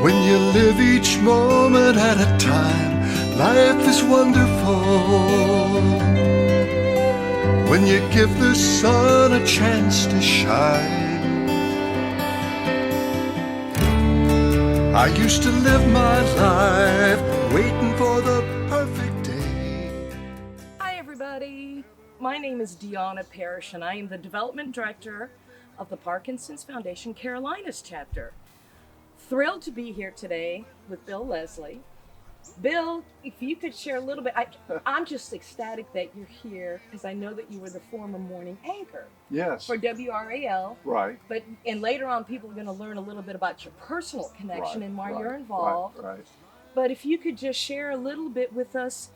When you live each moment at a time, life is wonderful. When you give the sun a chance to shine. I used to live my life waiting for the perfect day. Hi everybody, my name is Deanna Parrish and I am the Development Director of the Parkinson's Foundation Carolinas chapter. Thrilled to be here today with Bill Leslie. Bill, if you could share a little bit, I'm just ecstatic that you're here because I know that you were the former morning anchor Yes. for WRAL. Right. And later on people are going to learn a little bit about your personal connection and why you're involved. Right. But if you could just share a little bit with us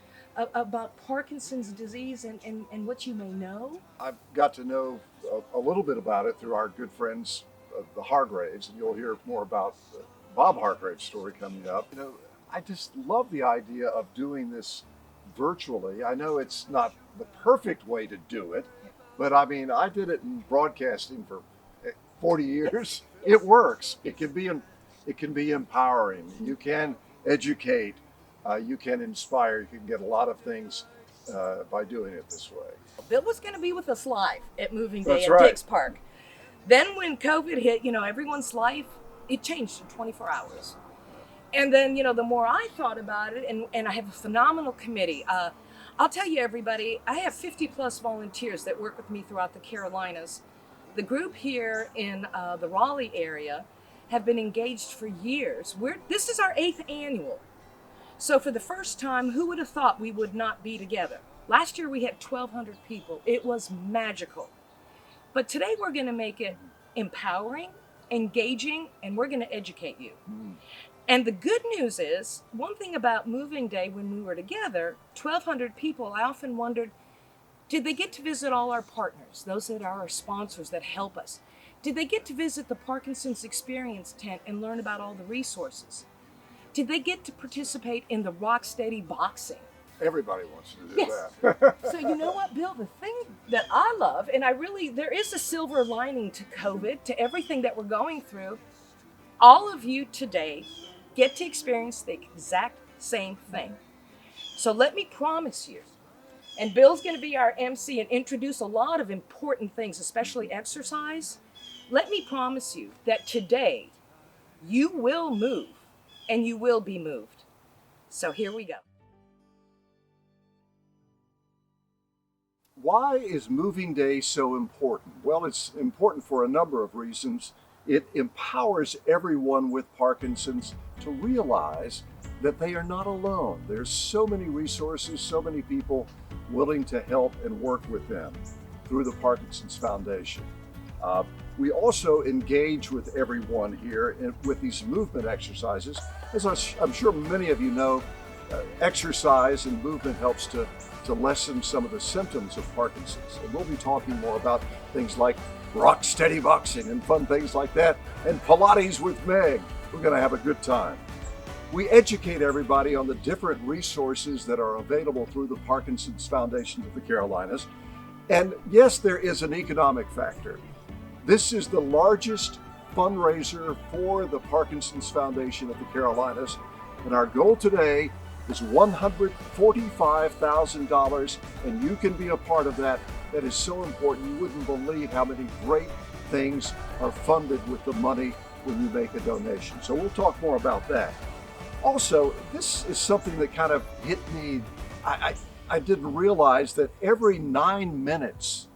about Parkinson's disease and what you may know. I've got to know a little bit about it through our good friends, the Hargraves, and you'll hear more about Bob Hargrave's story coming up. You know, I just love the idea of doing this virtually. I know it's not the perfect way to do it, but I mean, I did it in broadcasting for 40 years. It works. It can be empowering. You can educate. You can inspire. You can get a lot of things by doing it this way. Bill was going to be with us live at Moving Day That's at right. Dix Park. Then when COVID hit, everyone's life, it changed in 24 hours. And then, the more I thought about it, and I have a phenomenal committee. I'll tell you, everybody, I have 50 plus volunteers that work with me throughout the Carolinas. The group here in the Raleigh area have been engaged for years. This is our 8th annual. So for the first time, who would have thought we would not be together? Last year we had 1,200 people. It was magical. But today we're going to make it empowering, engaging, and we're going to educate you. And the good news is, one thing about Moving Day when we were together, 1,200 people, I often wondered, did they get to visit all our partners, those that are our sponsors that help us? Did they get to visit the Parkinson's Experience tent and learn about all the resources? Did they get to participate in the Rocksteady boxing? Everybody wants to do Yes. that. So you know what, Bill, the thing that I love, and there is a silver lining to COVID, to everything that we're going through. All of you today get to experience the exact same thing. So let me promise you, and Bill's going to be our MC and introduce a lot of important things, especially exercise. Let me promise you that today you will move and you will be moved. So here we go. Why is Moving Day so important? Well, it's important for a number of reasons. It empowers everyone with Parkinson's to realize that they are not alone. There's so many resources, so many people willing to help and work with them through the Parkinson's Foundation. We also engage with everyone here with these movement exercises. As I'm sure many of you know, exercise and movement helps to lessen some of the symptoms of Parkinson's. And we'll be talking more about things like Rocksteady boxing and fun things like that, and Pilates with Meg. We're going to have a good time. We educate everybody on the different resources that are available through the Parkinson's Foundation of the Carolinas. And yes, there is an economic factor. This is the largest fundraiser for the Parkinson's Foundation of the Carolinas, and our goal today is $145,000, and you can be a part of that. That is so important. You wouldn't believe how many great things are funded with the money when you make a donation. So we'll talk more about that. Also, this is something that kind of hit me. I didn't realize that every 9 minutes,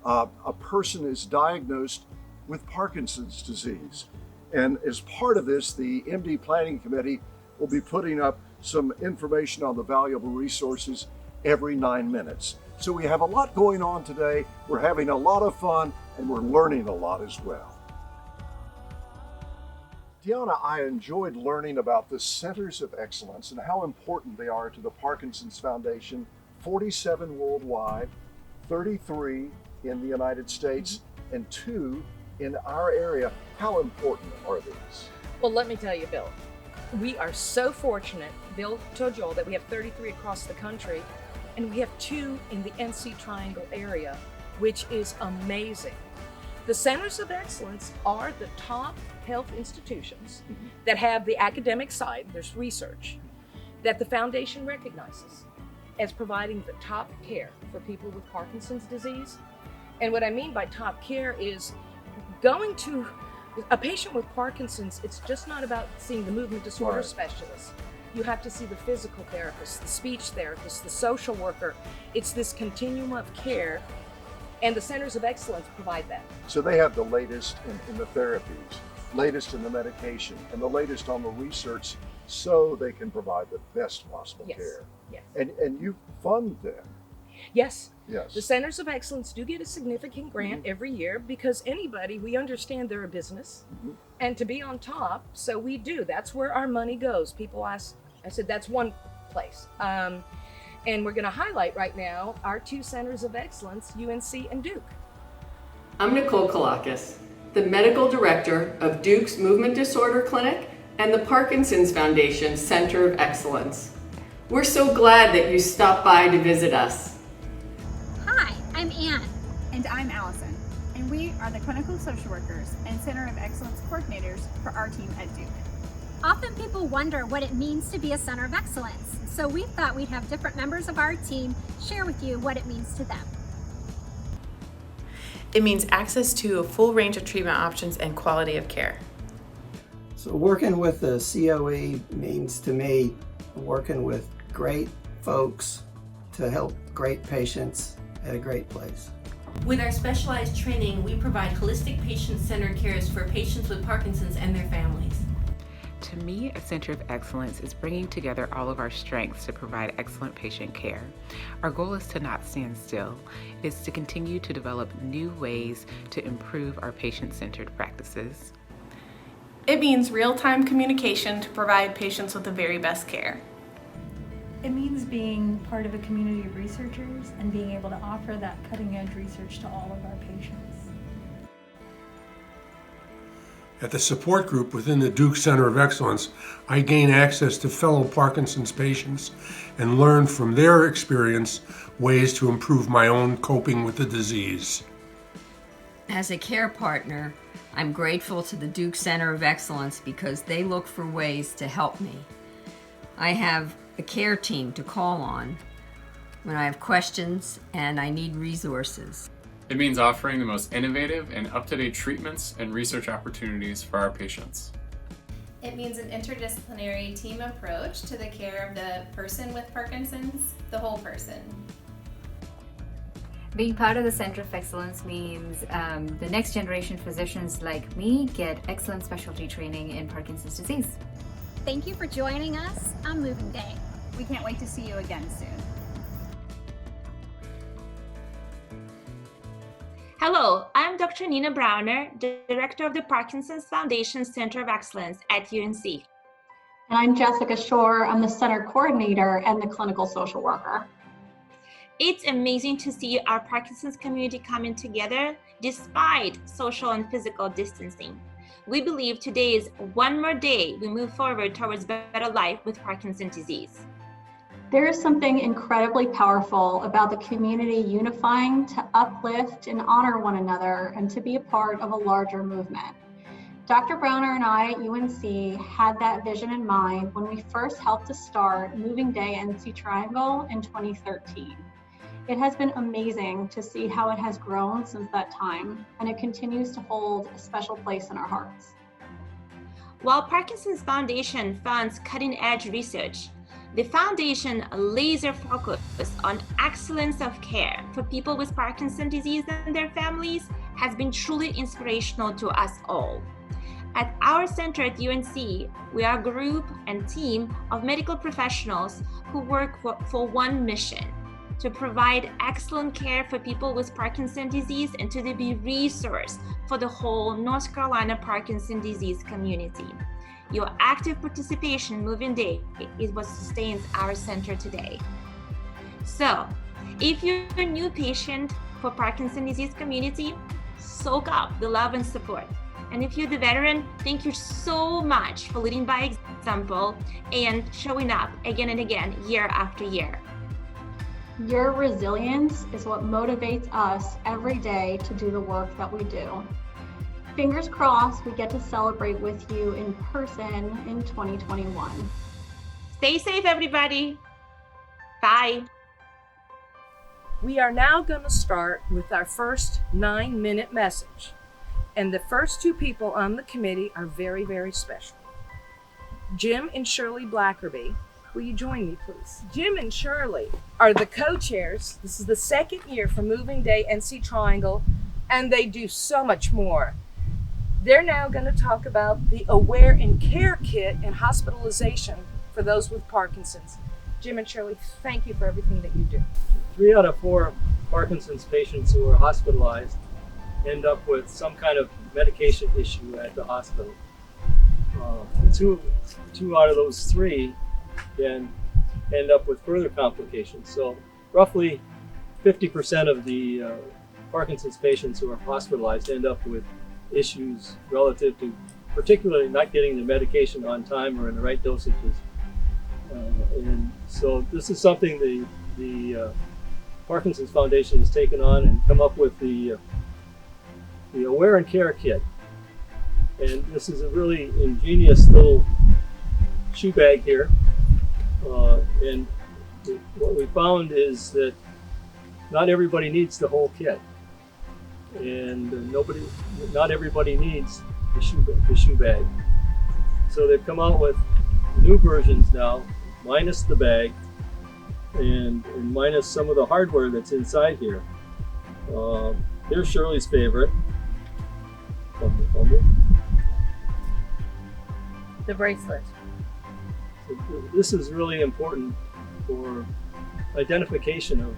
a person is diagnosed with Parkinson's disease. And as part of this, the MD Planning Committee will be putting up some information on the valuable resources every 9 minutes. So we have a lot going on today. We're having a lot of fun and we're learning a lot as well. Deanna, I enjoyed learning about the Centers of Excellence and how important they are to the Parkinson's Foundation. 47 worldwide, 33 in the United States, and 2 in our area. How important are these? Well, let me tell you, Bill, we are so fortunate. Bill told you all that we have 33 across the country, and we have 2 in the NC Triangle area, which is amazing. The Centers of Excellence are the top health institutions that have the academic side, there's research, that the foundation recognizes as providing the top care for people with Parkinson's disease. And what I mean by top care is going to a patient with Parkinson's, it's just not about seeing the movement disorder specialist. You have to see the physical therapist, the speech therapist, the social worker. It's this continuum of care, and the Centers of Excellence provide that. So they have the latest in the therapies, latest in the medication, and the latest on the research, so they can provide the best possible care. Yes. And you fund them. Yes. Yes. The Centers of Excellence do get a significant grant every year because we understand they're a business and to be on top, so we do. That's where our money goes. People ask, I said, that's one place. And we're going to highlight right now our two Centers of Excellence, UNC and Duke. I'm Nicole Kalakis, the Medical Director of Duke's Movement Disorder Clinic and the Parkinson's Foundation Center of Excellence. We're so glad that you stopped by to visit us. Hi, I'm Anne. And I'm Allison, and we are the clinical social workers and Center of Excellence coordinators for our team at Duke. Often people wonder what it means to be a Center of Excellence, so we thought we'd have different members of our team share with you what it means to them. It means access to a full range of treatment options and quality of care. So working with the COE means to me working with great folks to help great patients at a great place. With our specialized training, we provide holistic patient-centered cares for patients with Parkinson's and their families. To me, a Center of Excellence is bringing together all of our strengths to provide excellent patient care. Our goal is to not stand still. It is to continue to develop new ways to improve our patient-centered practices. It means real-time communication to provide patients with the very best care. It means being part of a community of researchers and being able to offer that cutting-edge research to all of our patients. At the support group within the Duke Center of Excellence, I gain access to fellow Parkinson's patients and learn from their experience ways to improve my own coping with the disease. As a care partner, I'm grateful to the Duke Center of Excellence because they look for ways to help me. I have a care team to call on when I have questions and I need resources. It means offering the most innovative and up-to-date treatments and research opportunities for our patients. It means an interdisciplinary team approach to the care of the person with Parkinson's, the whole person. Being part of the Center of Excellence means the next generation physicians like me get excellent specialty training in Parkinson's disease. Thank you for joining us on Moving Day. We can't wait to see you again soon. Hello, I'm Dr. Nina Browner, Director of the Parkinson's Foundation Center of Excellence at UNC. And I'm Jessica Shore. I'm the Center Coordinator and the Clinical Social Worker. It's amazing to see our Parkinson's community coming together despite social and physical distancing. We believe today is one more day we move forward towards better life with Parkinson's disease. There is something incredibly powerful about the community unifying to uplift and honor one another and to be a part of a larger movement. Dr. Browner and I at UNC had that vision in mind when we first helped to start Moving Day NC Triangle in 2013. It has been amazing to see how it has grown since that time, and it continues to hold a special place in our hearts. While Parkinson's Foundation funds cutting-edge research, the Foundation laser focus on excellence of care for people with Parkinson's disease and their families has been truly inspirational to us all. At our center at UNC, we are a group and team of medical professionals who work for one mission: to provide excellent care for people with Parkinson's disease and to be a resource for the whole North Carolina Parkinson's disease community. Your active participation in Moving Day is what sustains our center today. So, if you're a new patient for Parkinson's disease community, soak up the love and support. And if you're the veteran, thank you so much for leading by example and showing up again and again, year after year. Your resilience is what motivates us every day to do the work that we do. Fingers crossed we get to celebrate with you in person in 2021. Stay safe, everybody. Bye. We are now going to start with our first 9-minute message. And the first two people on the committee are very, very special. Jim and Shirley Blackerby. Will you join me, please? Jim and Shirley are the co-chairs. This is the second year for Moving Day NC Triangle, and they do so much more. They're now going to talk about the Aware and Care Kit and hospitalization for those with Parkinson's. Jim and Shirley, thank you for everything that you do. 3 out of 4 Parkinson's patients who are hospitalized end up with some kind of medication issue at the hospital. Two out of those 3 then end up with further complications. So roughly 50% of the Parkinson's patients who are hospitalized end up with issues relative to particularly not getting the medication on time or in the right dosages. And so this is something the Parkinson's Foundation has taken on and come up with the Aware and Care Kit. And this is a really ingenious little shoe bag here. And what we found is that not everybody needs the whole kit. And not everybody needs the shoe bag. So they've come out with new versions now, minus the bag and minus some of the hardware that's inside here. Here's Shirley's favorite. The bracelet. So this is really important for identification of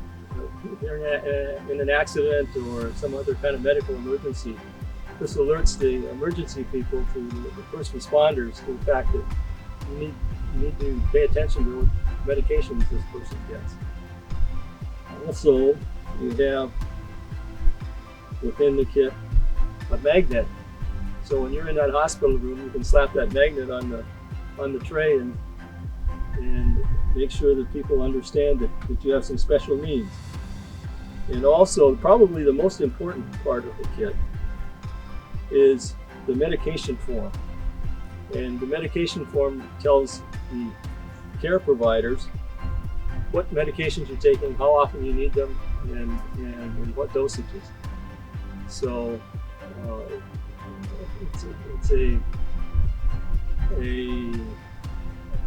in an accident or some other kind of medical emergency. This alerts the emergency people to the first responders to the fact that you need to pay attention to what medications this person gets. Also, you have within the kit a magnet. So when you're in that hospital room, you can slap that magnet on the tray and make sure that people understand that you have some special needs. And also, probably the most important part of the kit is the medication form. And the medication form tells the care providers what medications you're taking, how often you need them, and what dosages. So it's a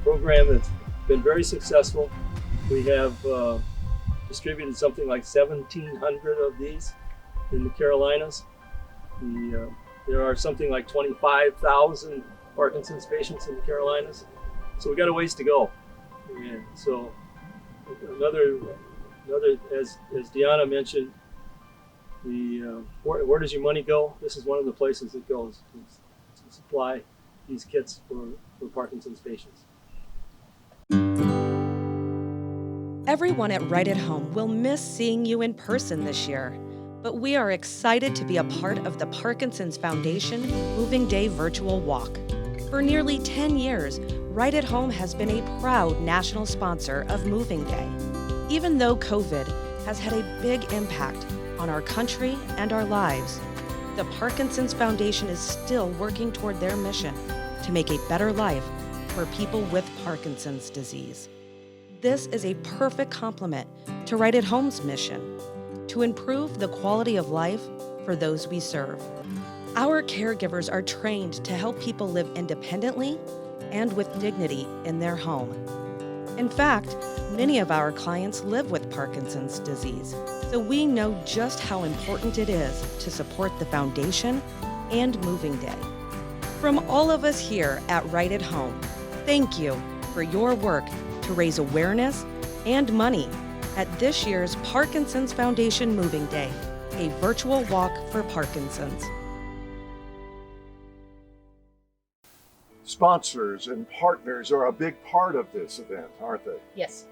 program that's been very successful. We have distributed something like 1,700 of these in the Carolinas. There are something like 25,000 Parkinson's patients in the Carolinas. So we got a ways to go. And so another as Deanna mentioned, where does your money go? This is one of the places it goes to supply these kits for Parkinson's patients. Everyone at Right at Home will miss seeing you in person this year, but we are excited to be a part of the Parkinson's Foundation Moving Day Virtual Walk. For nearly 10 years, Right at Home has been a proud national sponsor of Moving Day. Even though COVID has had a big impact on our country and our lives, the Parkinson's Foundation is still working toward their mission to make a better life for people with Parkinson's disease. This is a perfect complement to Right at Home's mission to improve the quality of life for those we serve. Our caregivers are trained to help people live independently and with dignity in their home. In fact, many of our clients live with Parkinson's disease, so we know just how important it is to support the Foundation and Moving Day. From all of us here at Right at Home, thank you for your work to raise awareness and money at this year's Parkinson's Foundation Moving Day, a virtual walk for Parkinson's. Sponsors and partners are a big part of this event, aren't they? Yes.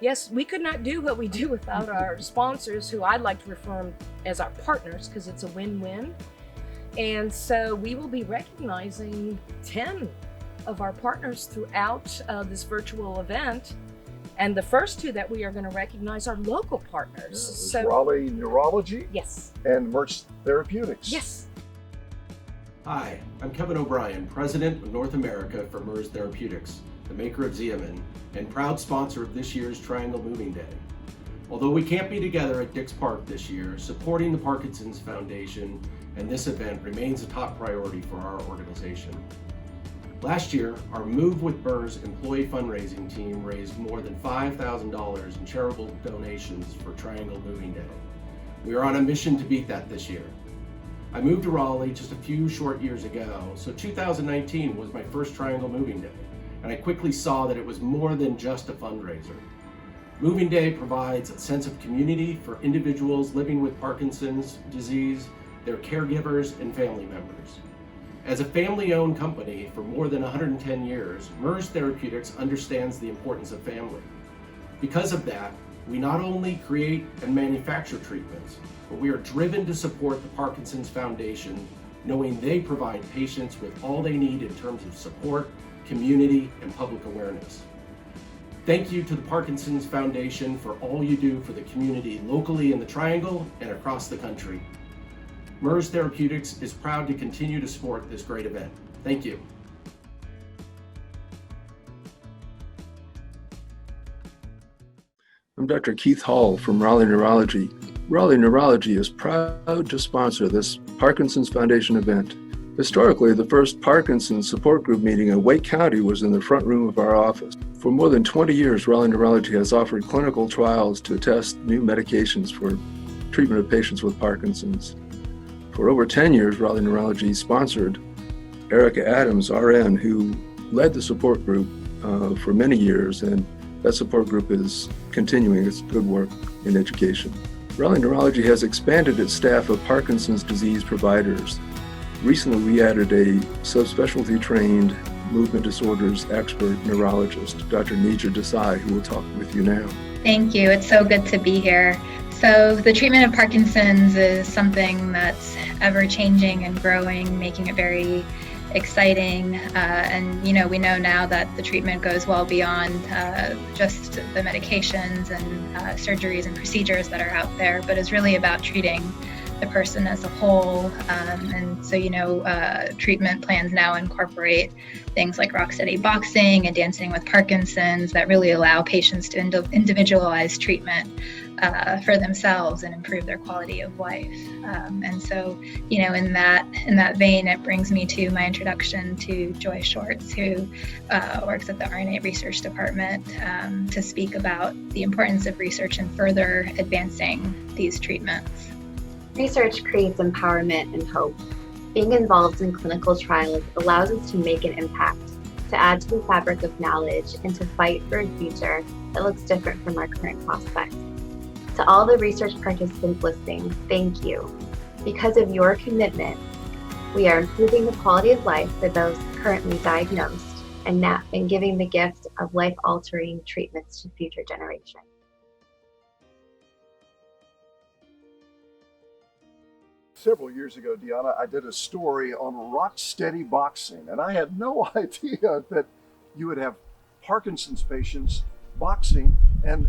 Yes, we could not do what we do without our sponsors, who I'd like to refer them as our partners because it's a win-win. And so we will be recognizing 10 of our partners throughout this virtual event. And the first 2 that we are going to recognize are local partners. Raleigh Neurology. Yes. And Merch Therapeutics. Yes. Hi, I'm Kevin O'Brien, President of North America for MERS Therapeutics, the maker of Xeomin, and proud sponsor of this year's Triangle Moving Day. Although we can't be together at Dix Park this year, supporting the Parkinson's Foundation and this event remains a top priority for our organization. Last year, our Move with MERS employee fundraising team raised more than $5,000 in charitable donations for Triangle Moving Day. We are on a mission to beat that this year. I moved to Raleigh just a few short years ago, so 2019 was my first Triangle Moving Day, and I quickly saw that it was more than just a fundraiser. Moving Day provides a sense of community for individuals living with Parkinson's disease, their caregivers, and family members. As a family-owned company for more than 110 years, MERS Therapeutics understands the importance of family. Because of that, we not only create and manufacture treatments, but we are driven to support the Parkinson's Foundation, knowing they provide patients with all they need in terms of support, community, and public awareness. Thank you to the Parkinson's Foundation for all you do for the community locally in the Triangle and across the country. MERS Therapeutics is proud to continue to support this great event. Thank you. I'm Dr. Keith Hall from Raleigh Neurology. Raleigh Neurology is proud to sponsor this Parkinson's Foundation event. Historically, the first Parkinson's support group meeting in Wake County was in the front room of our office. For more than 20 years, Raleigh Neurology has offered clinical trials to test new medications for treatment of patients with Parkinson's. For over 10 years, Raleigh Neurology sponsored Erica Adams, RN, who led the support group for many years, and that support group is continuing its good work in education. Raleigh Neurology has expanded its staff of Parkinson's disease providers. Recently, we added a subspecialty trained movement disorders expert neurologist, Dr. Nija Desai, who will talk with you now. Thank you. It's so good to be here. So the treatment of Parkinson's is something that's ever changing and growing, making it very exciting. And we know now that the treatment goes well beyond just the medications and surgeries and procedures that are out there, but is really about treating the person as a whole. And so, treatment plans now incorporate things like Rocksteady Boxing and Dancing with Parkinson's that really allow patients to individualize treatment for themselves and improve their quality of life. And so, in that vein, it brings me to my introduction to Joy Shorts, who works at the RNA Research Department, to speak about the importance of research and further advancing these treatments. Research creates empowerment and hope. Being involved in clinical trials allows us to make an impact, to add to the fabric of knowledge, and to fight for a future that looks different from our current prospects. To all the research participants listening, thank you. Because of your commitment, we are improving the quality of life for those currently diagnosed and giving the gift of life-altering treatments to future generations. Several years ago, Deanna, I did a story on Rocksteady Boxing, and I had no idea that you would have Parkinson's patients boxing and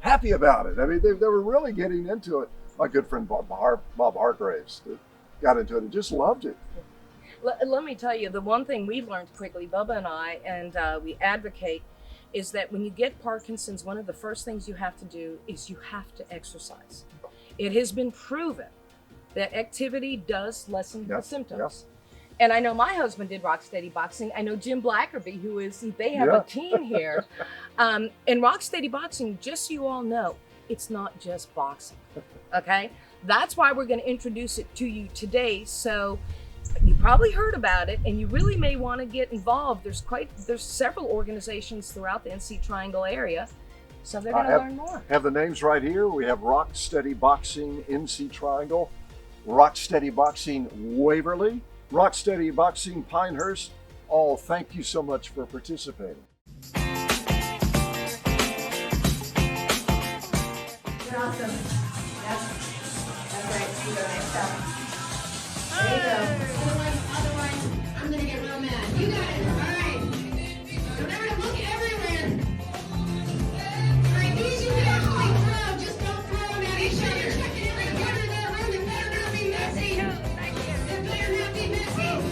happy about it. I mean, they were really getting into it. My good friend Bob Hargraves got into it and just loved it. Let me tell you, the one thing we learned quickly, Bubba and I, and we advocate, is that when you get Parkinson's, one of the first things you have to do is you have to exercise. It has been proven that activity does lessen the symptoms. Yes. And I know my husband did Rocksteady Boxing. I know Jim Blackerby, they have a team here. And Rocksteady Boxing, just so you all know, it's not just boxing, okay? That's why we're gonna introduce it to you today. So you probably heard about it and you really may wanna get involved. There's several organizations throughout the NC Triangle area. So they're gonna learn more. Have the names right here. We have Rocksteady Boxing NC Triangle, Rocksteady Boxing Waverly, Rocksteady Boxing Pinehurst. All thank you so much for participating. You're awesome. Yep. That's right. You go next up. There you go. Otherwise, I'm gonna get real mad. You got it. All right. Remember to look everywhere. All right, these you can actually throw. Just don't throw them at each other. Check it every corner of that room. It better not be messy. It better not be messy.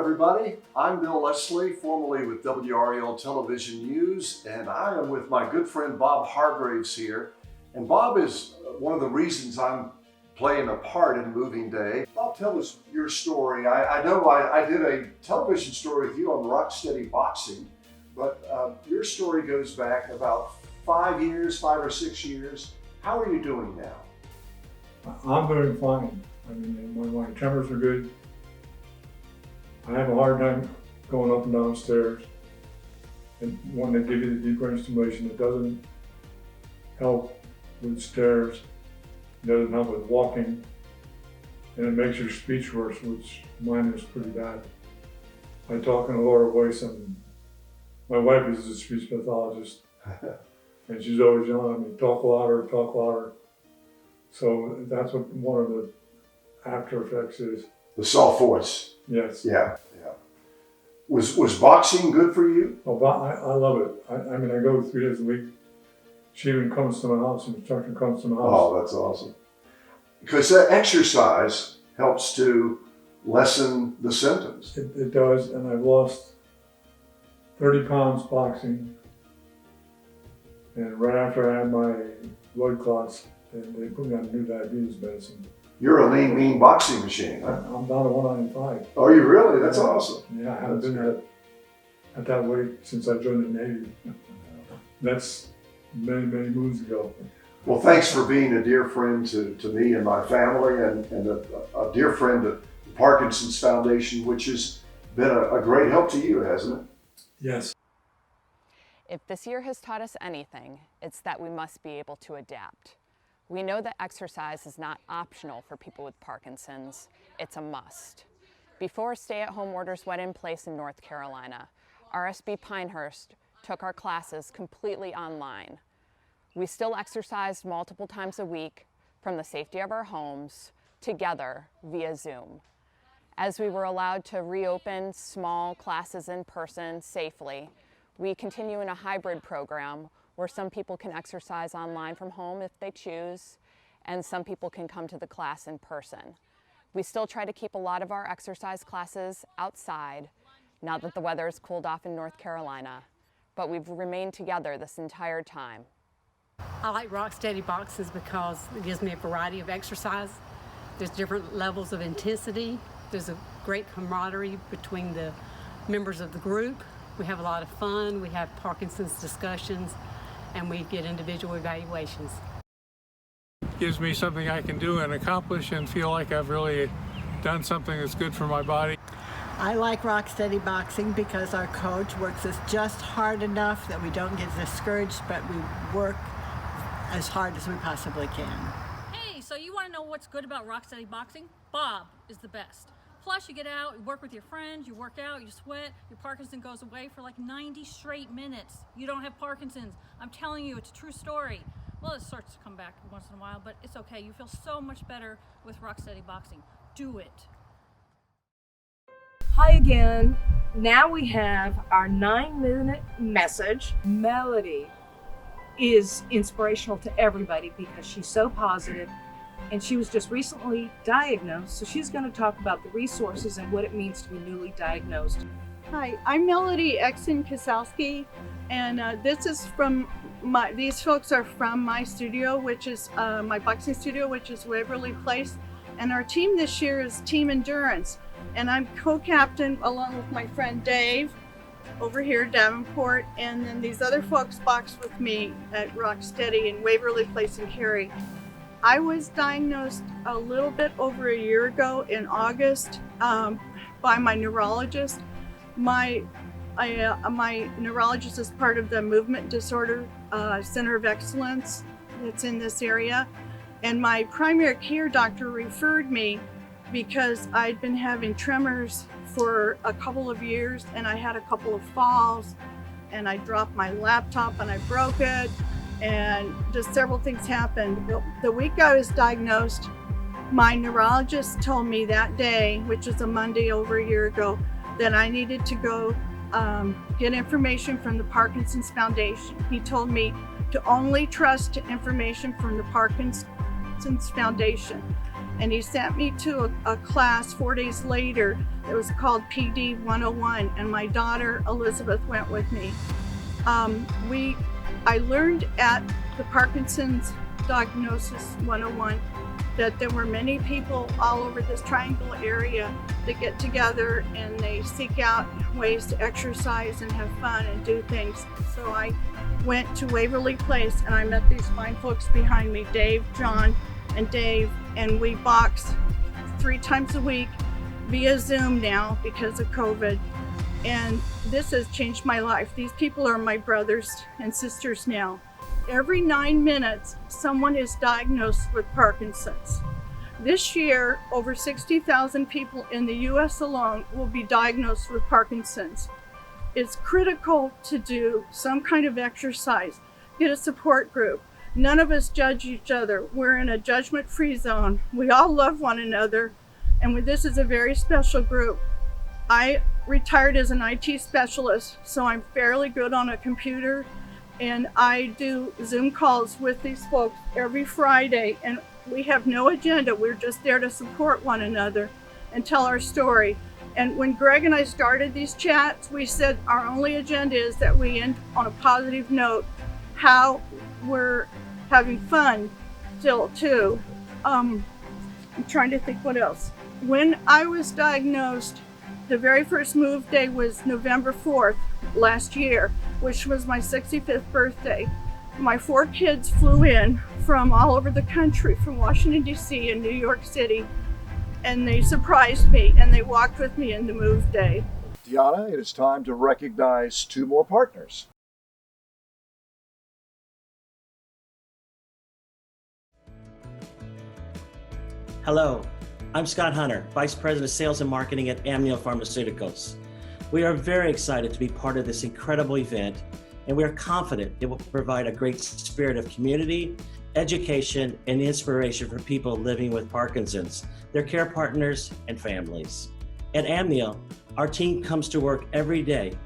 everybody. I'm Bill Leslie, formerly with WRAL Television News, and I am with my good friend Bob Hargraves here. And Bob is one of the reasons I'm playing a part in Moving Day. Bob, tell us your story. I know I did a television story with you on Rocksteady Boxing, but your story goes back about 5 or 6 years. How are you doing now? I'm doing fine. I mean, my tremors are good. I have a hard time going up and down stairs. And when they give you the deep brain stimulation, it doesn't help with stairs. It doesn't help with walking. And it makes your speech worse, which mine is pretty bad. I talk in a lower voice, and my wife is a speech pathologist. And she's always yelling at me, talk louder, talk louder. So that's what one of the after effects is. The soft voice. Yes. Yeah. Was boxing good for you? Oh, I love it. I mean, I go 3 days a week. She even comes to my house, and the instructor comes to my house. Oh, that's awesome. Because that exercise helps to lessen the symptoms. It does, and I've lost 30 pounds boxing. And right after I had my blood clots, they put me on new diabetes medicine. You're a lean, mean boxing machine, huh? I'm down to 195. Oh, you really? That's awesome. Yeah, I haven't been at that weight since I joined the Navy. That's many, many moons ago. Well, thanks for being a dear friend to me and my family, and a dear friend to the Parkinson's Foundation, which has been a great help to you, hasn't it? Yes. If this year has taught us anything, it's that we must be able to adapt. We know that exercise is not optional for people with Parkinson's, it's a must. Before stay-at-home orders went in place in North Carolina, RSB Pinehurst took our classes completely online. We still exercised multiple times a week from the safety of our homes, together via Zoom. As we were allowed to reopen small classes in person safely, we continue in a hybrid program where some people can exercise online from home if they choose, and some people can come to the class in person. We still try to keep a lot of our exercise classes outside, now that the weather has cooled off in North Carolina, but we've remained together this entire time. I like Rocksteady Boxes because it gives me a variety of exercise. There's different levels of intensity. There's a great camaraderie between the members of the group. We have a lot of fun. We have Parkinson's discussions, and we get individual evaluations. Gives me something I can do and accomplish and feel like I've really done something that's good for my body. I like Rocksteady Boxing because our coach works us just hard enough that we don't get discouraged, but we work as hard as we possibly can. Hey, so you want to know what's good about Rocksteady Boxing? Bob is the best. Plus, you get out, you work with your friends, you work out, you sweat, your Parkinson goes away for like 90 straight minutes. You don't have Parkinson's. I'm telling you, it's a true story. Well, it starts to come back once in a while, but it's okay. You feel so much better with Rocksteady Boxing. Do it. Hi again. Now we have our 9-minute message. Melody is inspirational to everybody because she's so positive, and she was just recently diagnosed, so she's going to talk about the resources and what it means to be newly diagnosed. Hi, I'm Melody Exon-Kasowski, and this is from these folks are from my studio, which is my boxing studio, which is Waverly Place, and our team this year is Team Endurance, and I'm co-captain along with my friend Dave over here, Davenport, and then these other folks box with me at Rocksteady in Waverly Place in Cary. I was diagnosed a little bit over a year ago in August by my neurologist. My neurologist is part of the Movement Disorder Center of Excellence that's in this area. And my primary care doctor referred me because I'd been having tremors for a couple of years, and I had a couple of falls, and I dropped my laptop and I broke it. And just several things happened. The week I was diagnosed, my neurologist told me that day, which was a Monday over a year ago, that I needed to go get information from the Parkinson's Foundation. He told me to only trust information from the Parkinson's Foundation. And he sent me to a class 4 days later that was called PD 101, and my daughter Elizabeth went with me. I learned at the Parkinson's Diagnosis 101 that there were many people all over this triangle area that get together and they seek out ways to exercise and have fun and do things. So I went to Waverly Place and I met these fine folks behind me, Dave, John, and Dave, and we box 3 times a week via Zoom now because of COVID. And this has changed my life. These people are my brothers and sisters now. Every 9 minutes, someone is diagnosed with Parkinson's. This year, over 60,000 people in the US alone will be diagnosed with Parkinson's. It's critical to do some kind of exercise, get a support group. None of us judge each other. We're in a judgment-free zone. We all love one another, and this is a very special group. I retired as an IT specialist, so I'm fairly good on a computer, and I do Zoom calls with these folks every Friday, and we have no agenda. We're just there to support one another and tell our story. And when Greg and I started these chats, we said our only agenda is that we end on a positive note, how we're having fun still too. I'm trying to think what else. When I was diagnosed, the very first move day was November 4th last year, which was my 65th birthday. My 4 kids flew in from all over the country, from Washington, D.C. and New York City, and they surprised me and they walked with me in the move day. Deanna, it is time to recognize 2 more partners. Hello, I'm Scott Hunter, Vice President of Sales and Marketing at Amneal Pharmaceuticals. We are very excited to be part of this incredible event, and we are confident it will provide a great spirit of community, education, and inspiration for people living with Parkinson's, their care partners, and families. At Amneal, our team comes to work every day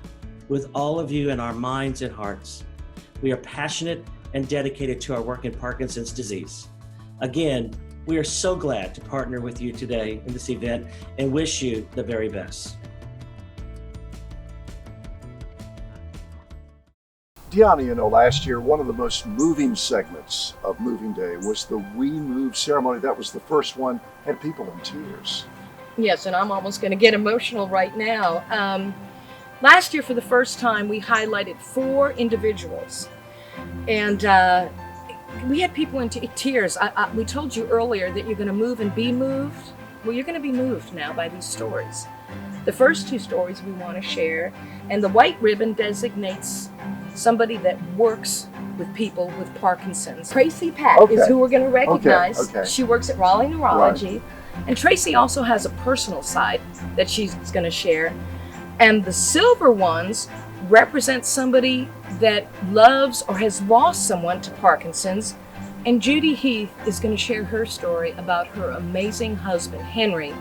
with all of you in our minds and hearts. We are passionate and dedicated to our work in Parkinson's disease. Again, we are so glad to partner with you today in this event and wish you the very best. Deanna, you know, last year, one of the most moving segments of Moving Day was the We Move ceremony. That was the first one, had people in tears. Yes, and I'm almost going to get emotional right now. Last year, for the first time, we highlighted 4 individuals, and we had people in tears. We told you earlier that you're going to move and be moved. Well, you're going to be moved now by these stories. The first 2 stories we want to share, and the white ribbon designates somebody that works with people with Parkinson's. Tracy Pack is who we're going to recognize. Okay. She works at Raleigh Neurology. Right. And Tracy also has a personal side that she's going to share. And the silver ones represent somebody that loves or has lost someone to Parkinson's. And Judy Heath is going to share her story about her amazing husband, Henry.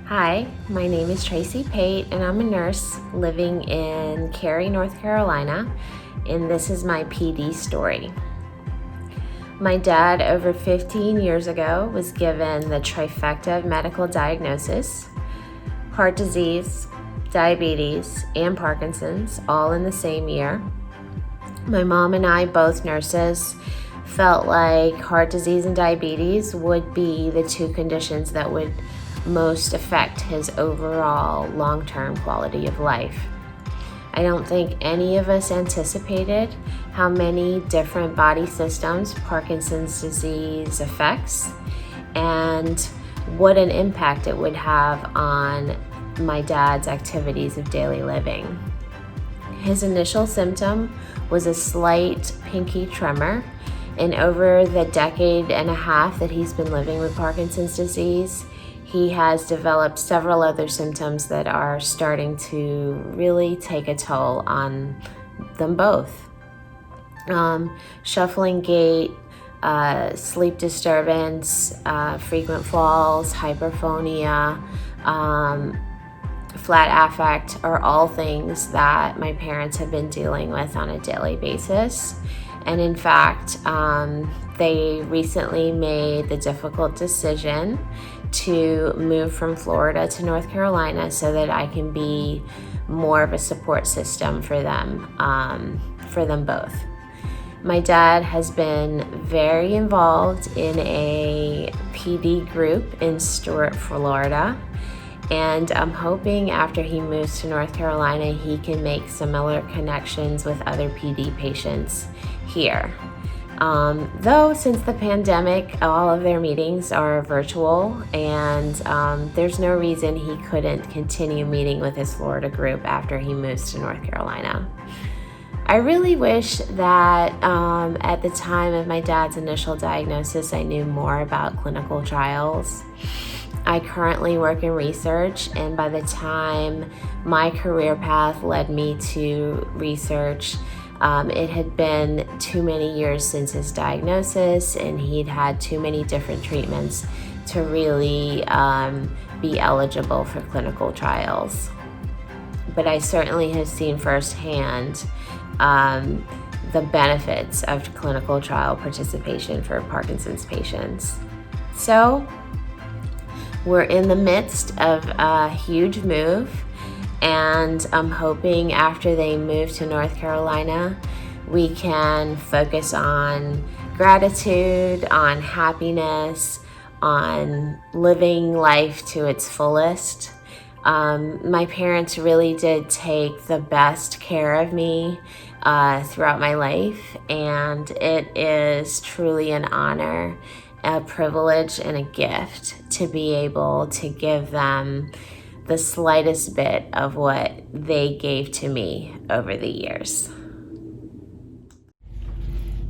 Hi, my name is Tracy Pate, and I'm a nurse living in Cary, North Carolina, and this is my PD story. My dad, over 15 years ago, was given the trifecta of medical diagnosis: heart disease, diabetes, and Parkinson's, all in the same year. My mom and I, both nurses, felt like heart disease and diabetes would be the 2 conditions that would most affect his overall long-term quality of life. I don't think any of us anticipated how many different body systems Parkinson's disease affects and what an impact it would have on my dad's activities of daily living. His initial symptom was a slight pinky tremor, and over the 1.5 decades that he's been living with Parkinson's disease, he has developed several other symptoms that are starting to really take a toll on them both. Shuffling gait, sleep disturbance, frequent falls, hyperphonia, flat affect are all things that my parents have been dealing with on a daily basis. And in fact, they recently made the difficult decision to move from Florida to North Carolina so that I can be more of a support system for them both. My dad has been very involved in a PD group in Stuart, Florida, and I'm hoping after he moves to North Carolina, he can make similar connections with other PD patients here. Though since the pandemic, all of their meetings are virtual, and there's no reason he couldn't continue meeting with his Florida group after he moves to North Carolina. I really wish that at the time of my dad's initial diagnosis, I knew more about clinical trials. I currently work in research, and by the time my career path led me to research, it had been too many years since his diagnosis, and he'd had too many different treatments to really be eligible for clinical trials. But I certainly have seen firsthand the benefits of clinical trial participation for Parkinson's patients. So we're in the midst of a huge move, and I'm hoping after they move to North Carolina, we can focus on gratitude, on happiness, on living life to its fullest. My parents really did take the best care of me throughout my life, and it is truly an honor, a privilege, and a gift to be able to give them the slightest bit of what they gave to me over the years.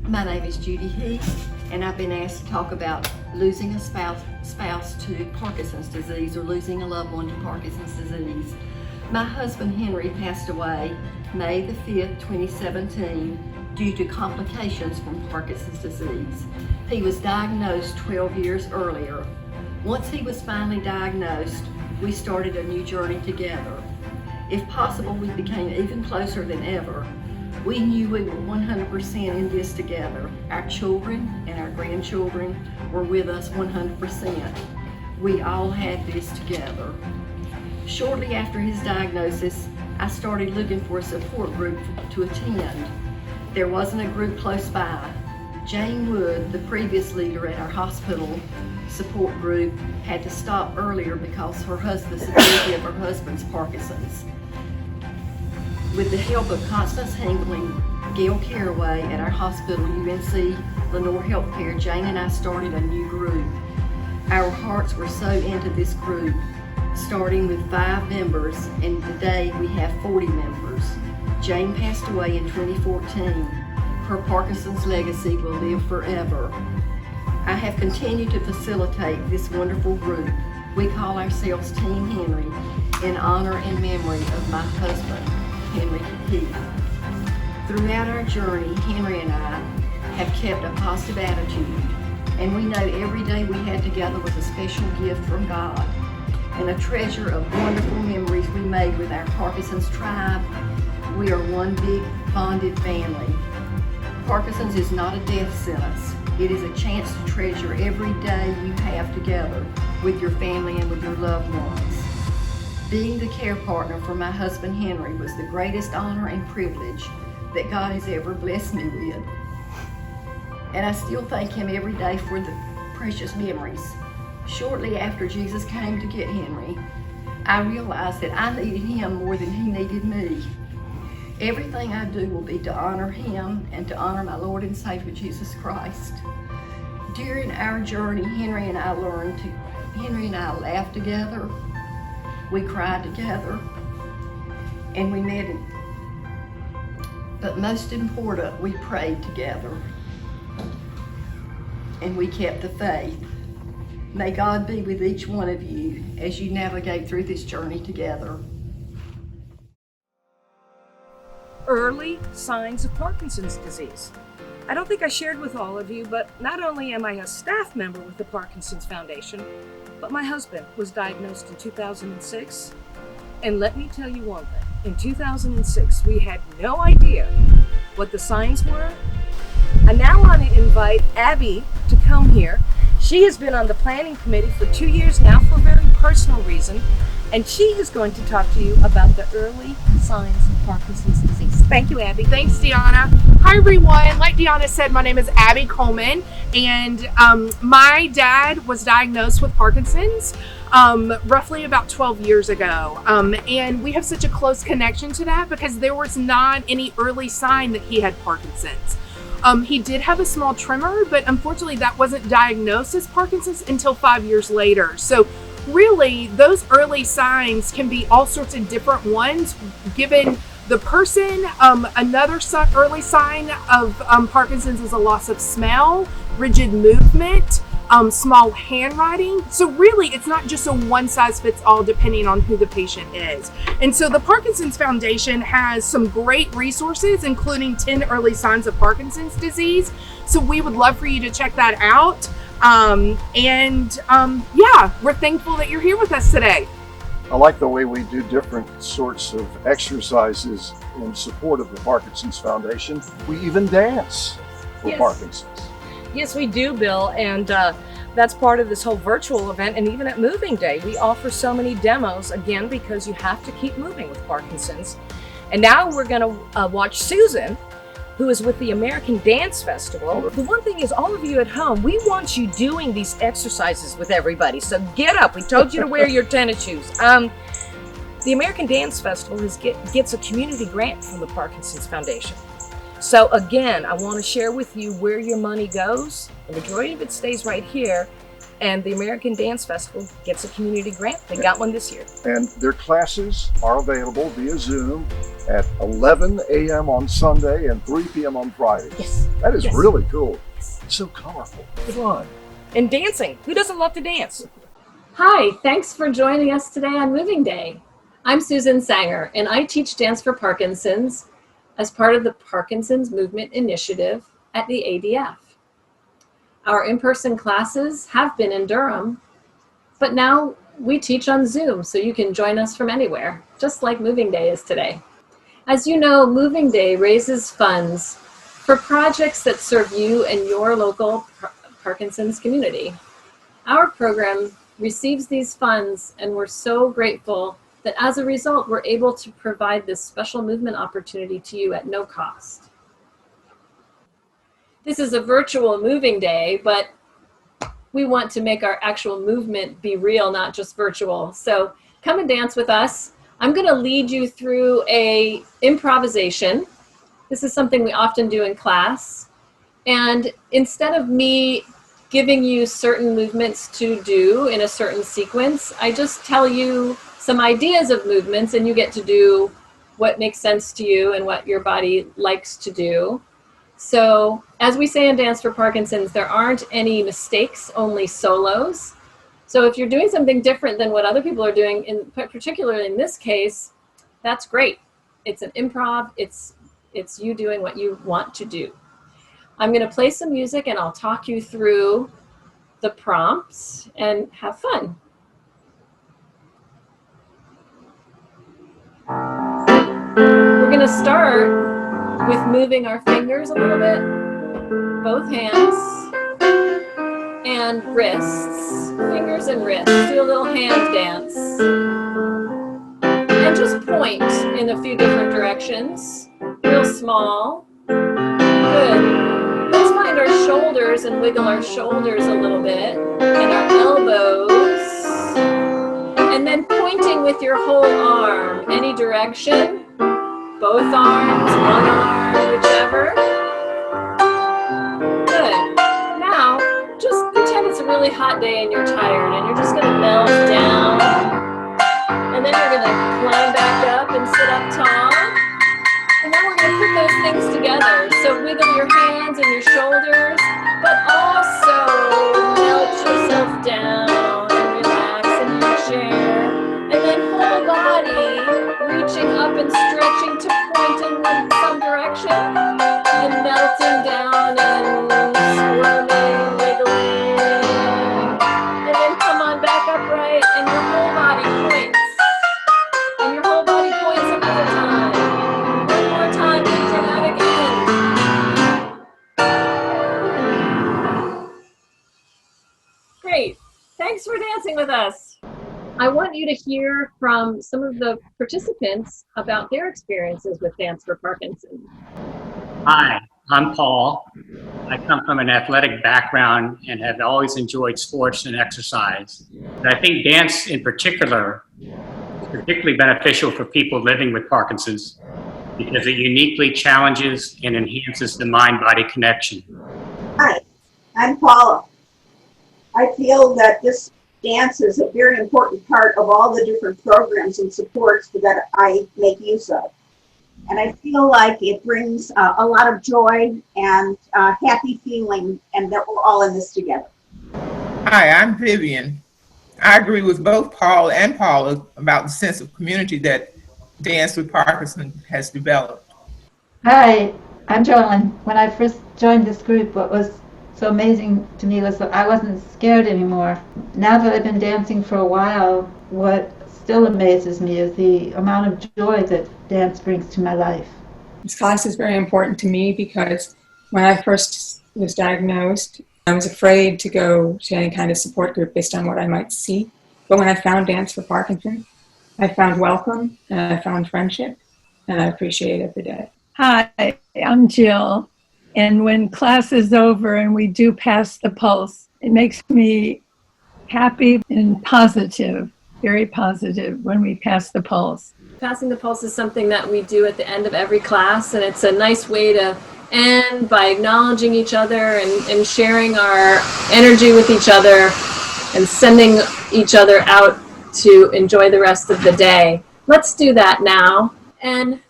My name is Judy Heath, and I've been asked to talk about losing a spouse to Parkinson's disease, or losing a loved one to Parkinson's disease. My husband Henry passed away May the 5th, 2017, due to complications from Parkinson's disease. He was diagnosed 12 years earlier. Once he was finally diagnosed, we started a new journey together. If possible, we became even closer than ever. We knew we were 100% in this together. Our children and our grandchildren were with us 100%. We all had this together. Shortly after his diagnosis, I started looking for a support group to attend. There wasn't a group close by. Jane Wood, the previous leader at our hospital support group, had to stop earlier because the severity of her husband's Parkinson's. With the help of Constance Hengling, Gail Caraway at our hospital, UNC Lenore Healthcare, Jane and I started a new group. Our hearts were so into this group, starting with 5 members, and today we have 40 members. Jane passed away in 2014. Her Parkinson's legacy will live forever. I have continued to facilitate this wonderful group. We call ourselves Team Henry in honor and memory of my husband, Henry Heath. Throughout our journey, Henry and I have kept a positive attitude, and we know every day we had together was a special gift from God and a treasure of wonderful memories we made with our Parkinson's tribe. We are one big bonded family. Parkinson's is not a death sentence. It is a chance to treasure every day you have together with your family and with your loved ones. Being the care partner for my husband Henry was the greatest honor and privilege that God has ever blessed me with. And I still thank Him every day for the precious memories. Shortly after Jesus came to get Henry, I realized that I needed Him more than He needed me. Everything I do will be to honor Him and to honor my Lord and Savior Jesus Christ. During our journey, Henry and I laughed together, we cried together, and we met. But most important, we prayed together, and we kept the faith. May God be with each one of you as you navigate through this journey together. Early signs of Parkinson's disease. I don't think I shared with all of you, but not only am I a staff member with the Parkinson's Foundation, but my husband was diagnosed in 2006. And let me tell you one thing, in 2006, we had no idea what the signs were I now want to invite Abby to come here. She has been on the planning committee for 2 years now for a very personal reason, and she is going to talk to you about the early signs of Parkinson's disease. Thank you, Abby. Thanks, Deanna. Hi, everyone. Like Deanna said, my name is Abby Coleman, and my dad was diagnosed with Parkinson's roughly about 12 years ago. And we have such a close connection to that because there was not any early sign that he had Parkinson's. He did have a small tremor, but unfortunately that wasn't diagnosed as Parkinson's until 5 years later. So really, those early signs can be all sorts of different ones given the person. Another early sign of Parkinson's is a loss of smell, rigid movement, small handwriting. So really, it's not just a one size fits all depending on who the patient is. And so the Parkinson's Foundation has some great resources, including 10 early signs of Parkinson's disease. So we would love for you to check that out. Yeah, we're thankful that you're here with us today. I like the way we do different sorts of exercises in support of the Parkinson's Foundation. We even dance for Parkinson's. Yes, we do, Bill, and that's part of this whole virtual event. And even at Moving Day, we offer so many demos, again, because you have to keep moving with Parkinson's. And now we're going to watch Susan, who is with the American Dance Festival. The one thing is, all of you at home, we want you doing these exercises with everybody. So get up. We told you to wear your tennis shoes. The American Dance Festival gets a community grant from the Parkinson's Foundation. So again, I want to share with you where your money goes. The majority of it stays right here, and the American Dance Festival gets a community grant. They got one this year. And their classes are available via Zoom at 11 a.m. on Sunday and 3 p.m. on Friday. Yes. That is Yes. really cool. It's so colorful. Fun. And dancing. Who doesn't love to dance? Hi, thanks for joining us today on Moving Day. I'm Susan Sanger, and I teach Dance for Parkinson's as part of the Parkinson's Movement Initiative at the ADF. Our in-person classes have been in Durham, but now we teach on Zoom, so you can join us from anywhere, just like Moving Day is today. As you know, Moving Day raises funds for projects that serve you and your local Parkinson's community. Our program receives these funds, and we're so grateful that as a result, we're able to provide this special movement opportunity to you at no cost. This is a virtual Moving Day, but we want to make our actual movement be real, not just virtual. So come and dance with us. I'm going to lead you through a improvisation. This is something we often do in class. And instead of me giving you certain movements to do in a certain sequence, I just tell you some ideas of movements, and you get to do what makes sense to you and what your body likes to do. So as we say in Dance for Parkinson's, there aren't any mistakes, only solos. So if you're doing something different than what other people are doing, particularly in this case, that's great. It's an improv. It's you doing what you want to do. I'm going to play some music, and I'll talk you through the prompts and have fun. We're going to start with moving our fingers a little bit, both hands and wrists, fingers and wrists. Do a little hand dance. And just point in a few different directions, real small. Good. Let's find our shoulders and wiggle our shoulders a little bit, and our elbows. And then pointing with your whole arm, any direction, both arms, one arm, whichever. Good. Now, just pretend it's a really hot day and you're tired, and you're just going to melt down. And then you're going to climb back up and sit up tall. And then we're going to put those things together. So wiggle your hands and your shoulders, but also melt yourself down and relax in your chair. And then whole body reaching up and stretching to point in some direction and melting down and squirming, wiggling. And then come on back upright and your whole body points. And your whole body points another time. One more time, dramatic end. dancing with us. I want you to hear from some of the participants about their experiences with Dance for Parkinson's. Hi, I'm Paul. I come from an athletic background and have always enjoyed sports and exercise. But I think dance in particular is particularly beneficial for people living with Parkinson's because it uniquely challenges and enhances the mind-body connection. Hi, I'm Paula. I feel that this dance is a very important part of all the different programs and supports that I make use of. And I feel like it brings a lot of joy and happy feeling, and that we're all in this together. Hi, I'm Vivian. I agree with both Paul and Paula about the sense of community that Dance with Parkinson has developed. Hi, I'm Joan. When I first joined this group, what was so amazing to me was that I wasn't scared anymore. Now that I've been dancing for a while, what still amazes me is the amount of joy that dance brings to my life. This class is very important to me because when I first was diagnosed, I was afraid to go to any kind of support group based on what I might see. But when I found Dance for Parkinson, I found welcome and I found friendship, and I appreciate it every day. Hi, I'm Jill. And when class is over and we do pass the pulse, it makes me happy and positive, very positive when we pass the pulse. Passing the pulse is something that we do at the end of every class, and it's a nice way to end by acknowledging each other and sharing our energy with each other and sending each other out to enjoy the rest of the day. Let's do that now, and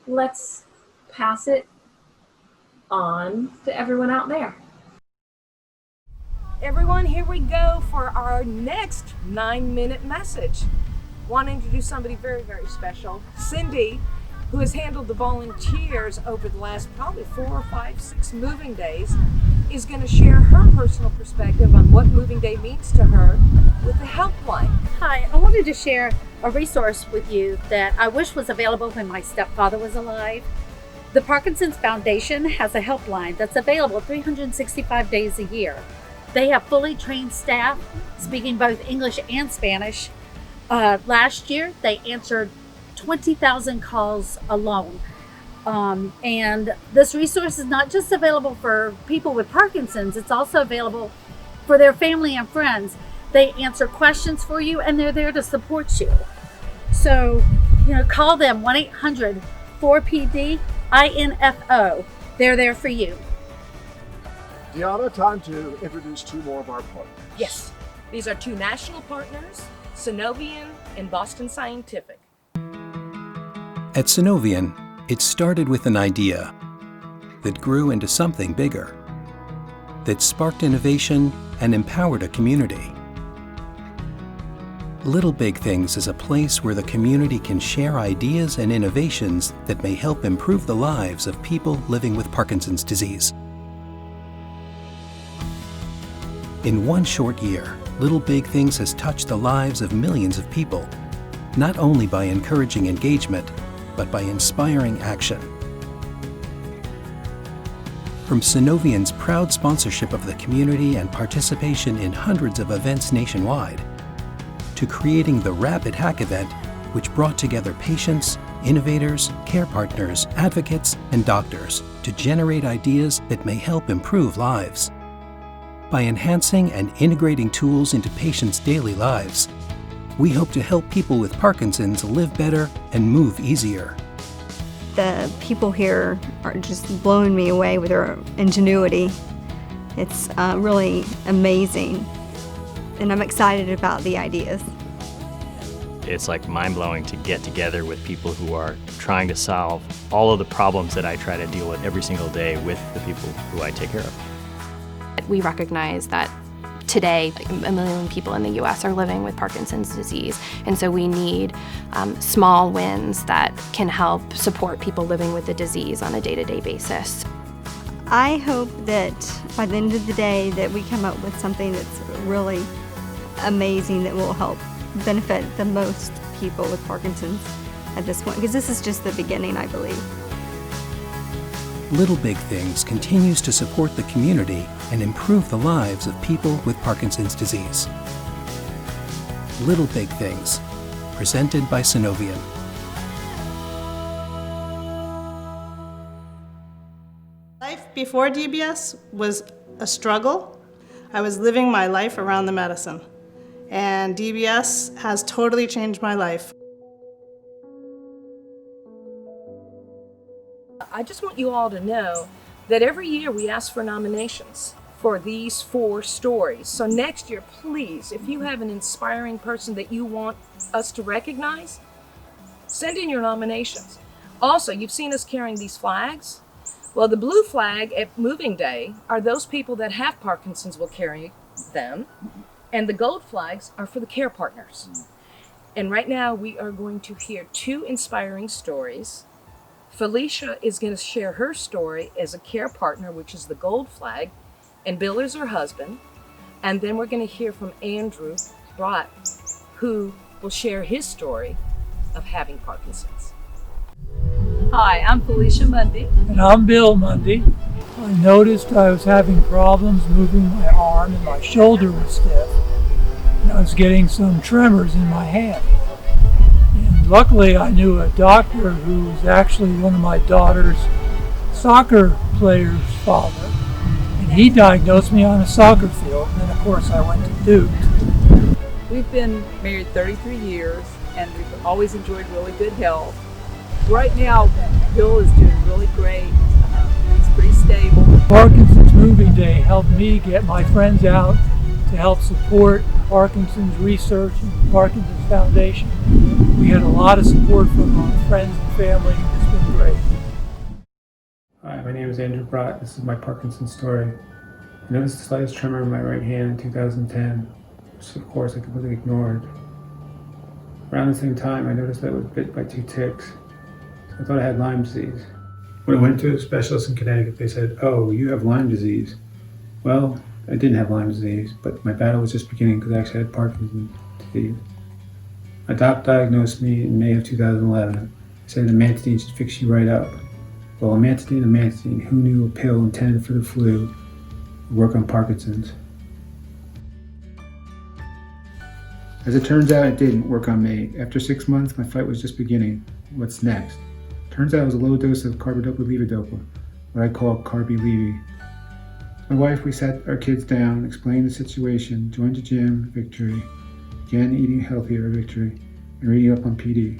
let's pass it on to everyone out there. Everyone, here we go for our next 9-minute message. Want to introduce somebody very, very special. Cindy, who has handled the volunteers over the last probably 4 or 5, 6 moving days, is going to share her personal perspective on what moving day means to her with the helpline. Hi, I wanted to share a resource with you that I wish was available when my stepfather was alive. The Parkinson's Foundation has a helpline that's available 365 days a year. They have fully trained staff speaking both English and Spanish. Last year, they answered 20,000 calls alone. And this resource is not just available for people with Parkinson's, it's also available for their family and friends. They answer questions for you and they're there to support you. So, call them 1-800-4PD-INFO. They're there for you. Deanna, time to introduce 2 more of our partners. Yes, these are 2 national partners, Synovian and Boston Scientific. At Synovian, it started with an idea that grew into something bigger, that sparked innovation and empowered a community. Little Big Things is a place where the community can share ideas and innovations that may help improve the lives of people living with Parkinson's disease. In one short year, Little Big Things has touched the lives of millions of people, not only by encouraging engagement, but by inspiring action. From Synovian's proud sponsorship of the community and participation in hundreds of events nationwide, to creating the Rapid Hack event, which brought together patients, innovators, care partners, advocates, and doctors to generate ideas that may help improve lives. By enhancing and integrating tools into patients' daily lives, we hope to help people with Parkinson's live better and move easier. The people here are just blowing me away with their ingenuity. It's really amazing, and I'm excited about the ideas. It's like mind-blowing to get together with people who are trying to solve all of the problems that I try to deal with every single day with the people who I take care of. We recognize that today, 1 million people in the U.S. are living with Parkinson's disease, and so we need small wins that can help support people living with the disease on a day-to-day basis. I hope that by the end of the day that we come up with something that's really amazing that will help benefit the most people with Parkinson's at this point, because this is just the beginning, I believe. Little Big Things continues to support the community and improve the lives of people with Parkinson's disease. Little Big Things, presented by Synovian. Life before DBS was a struggle. I was living my life around the medicine, and DBS has totally changed my life. I just want you all to know that every year we ask for nominations for these 4 stories. So next year, please, if you have an inspiring person that you want us to recognize, send in your nominations. Also, you've seen us carrying these flags. Well, the blue flag at Moving Day are those people that have Parkinson's will carry them. And the gold flags are for the care partners. And right now we are going to hear 2 inspiring stories. Felicia is going to share her story as a care partner, which is the gold flag, and Bill is her husband. And then we're going to hear from Andrew Brott, who will share his story of having Parkinson's. Hi, I'm Felicia Mundy. And I'm Bill Mundy. I noticed I was having problems moving my arm and my shoulder was stiff. And I was getting some tremors in my hand. And luckily I knew a doctor who was actually one of my daughter's soccer player's father. And he diagnosed me on a soccer field. And then of course I went to Duke. We've been married 33 years and we've always enjoyed really good health. Right now, Bill is doing really great. He's pretty stable. Parkinson's Moving Day helped me get my friends out to help support Parkinson's research and the Parkinson's Foundation. We had a lot of support from our friends and family, and it's been great. Hi, my name is Andrew Brott. This is my Parkinson's story. I noticed the slightest tremor in my right hand in 2010, which of course I completely ignored. Around the same time, I noticed that I was bit by 2 ticks. I thought I had Lyme disease. When I went to a specialist in Connecticut, they said, "Oh, you have Lyme disease." Well, I didn't have Lyme disease, but my battle was just beginning because I actually had Parkinson's disease. My doc diagnosed me in May of 2011. He said amantadine should fix you right up. Well, amantadine, who knew a pill intended for the flu would work on Parkinson's? As it turns out, it didn't work on me. After 6 months, my fight was just beginning. What's next? Turns out it was a low dose of carbidopa-levodopa, what I call carbi-levi. My wife, we sat our kids down, explained the situation, joined the gym, victory, began eating healthier, victory, and reading up on PD.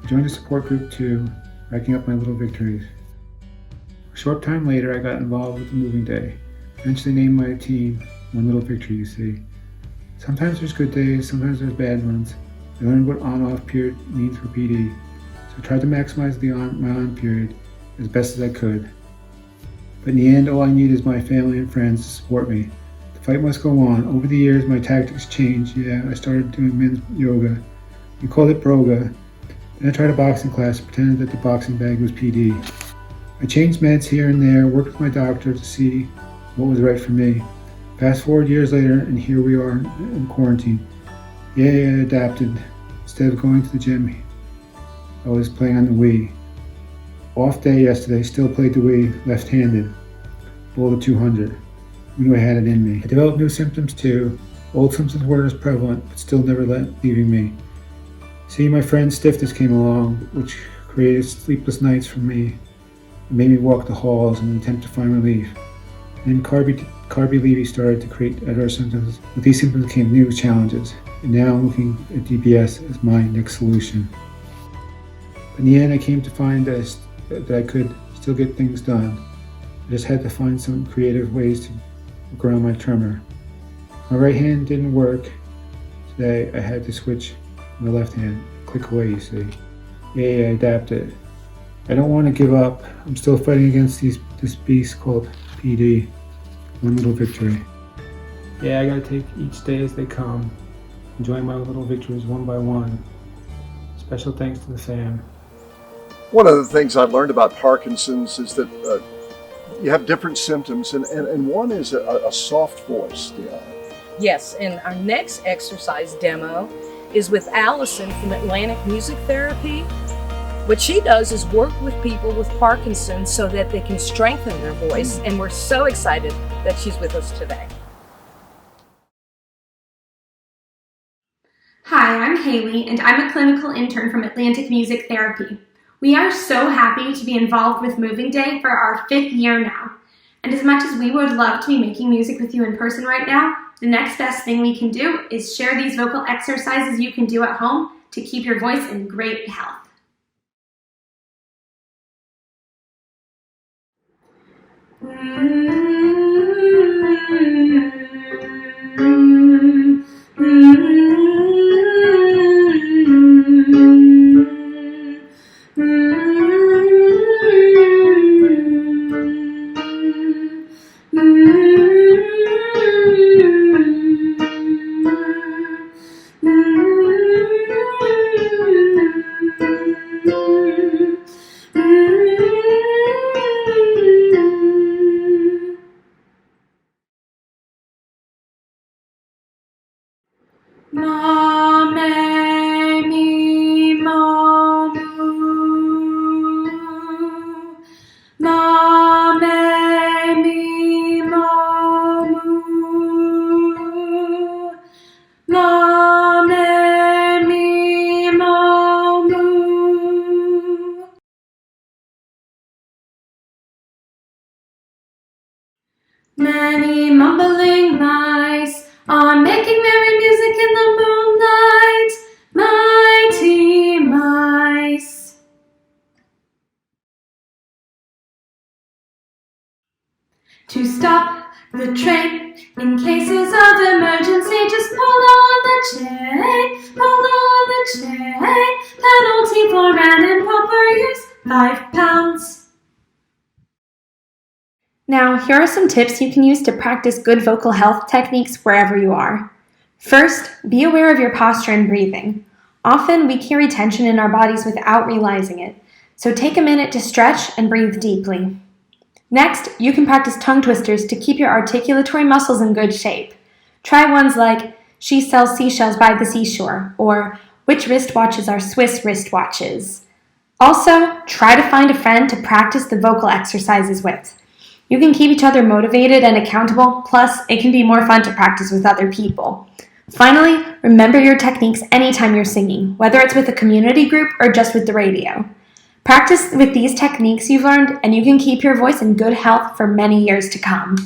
I joined a support group too, racking up my little victories. A short time later, I got involved with the Moving Day. Eventually named my team One Little Victory, you see. Sometimes there's good days, sometimes there's bad ones. I learned what on-off period means for PD. So I tried to maximize my on period as best as I could. But in the end, all I need is my family and friends to support me. The fight must go on. Over the years, my tactics changed. Yeah, I started doing men's yoga. We called it broga. Then I tried a boxing class, pretended that the boxing bag was PD. I changed meds here and there, worked with my doctor to see what was right for me. Fast forward years later, and here we are in quarantine. Yeah, I adapted. Instead of going to the gym, I was playing on the Wii. Off day yesterday, still played the Wii left-handed. Bowled a 200. I knew I had it in me. I developed new symptoms too. Old symptoms weren't as prevalent, but still never leaving me. See, my friend's stiffness came along, which created sleepless nights for me. It made me walk the halls in an attempt to find relief. And then Carbi-Levi started to create adverse symptoms. With these symptoms came new challenges. And now I'm looking at DBS as my next solution. In the end, I came to find that I could still get things done. I just had to find some creative ways to work around my tremor. My right hand didn't work. Today, I had to switch my left hand. Click away, you see. Yeah, I adapted. I don't want to give up. I'm still fighting against this beast called PD. One little victory. Yeah, I gotta take each day as they come. Enjoy my little victories one by one. Special thanks to the fam. One of the things I've learned about Parkinson's is that you have different symptoms, and one is a soft voice. Yes, and our next exercise demo is with Allison from Atlantic Music Therapy. What she does is work with people with Parkinson's so that they can strengthen their voice, and we're so excited that she's with us today. Hi, Hi, I'm Haley, and I'm a clinical intern from Atlantic Music Therapy. We are so happy to be involved with Moving Day for our 5th year now. And as much as we would love to be making music with you in person right now, the next best thing we can do is share these vocal exercises you can do at home to keep your voice in great health. Ma, me, mi, mo, mu. Ma, me, mi, mo, mu. Ma, me, mi, mo, mu. Many mumbling mice are making merry music in the moonlight. Mighty mice. To stop the train in cases of emergency, just pull on the chain, pull on the chain. Penalty for an improper use, £5. Now, here are some tips you can use to practice good vocal health techniques wherever you are. First, be aware of your posture and breathing. Often, we carry tension in our bodies without realizing it, so take a minute to stretch and breathe deeply. Next, you can practice tongue twisters to keep your articulatory muscles in good shape. Try ones like, "She sells seashells by the seashore," or "Which wristwatches are Swiss wristwatches?" Also, try to find a friend to practice the vocal exercises with. You can keep each other motivated and accountable, plus it can be more fun to practice with other people. Finally, remember your techniques anytime you're singing, whether it's with a community group or just with the radio. Practice with these techniques you've learned, and you can keep your voice in good health for many years to come.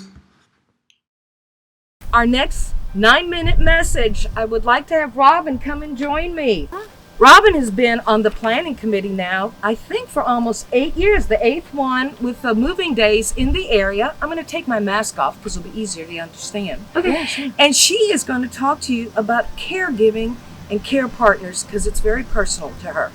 Our next 9-minute message, I would like to have Robin come and join me. Robin has been on the planning committee now, I think for almost 8 years, the 8th one with the moving days in the area. I'm going to take my mask off because it'll be easier to understand. Okay. Yeah, sure. And she is going to talk to you about caregiving and care partners because it's very personal to her.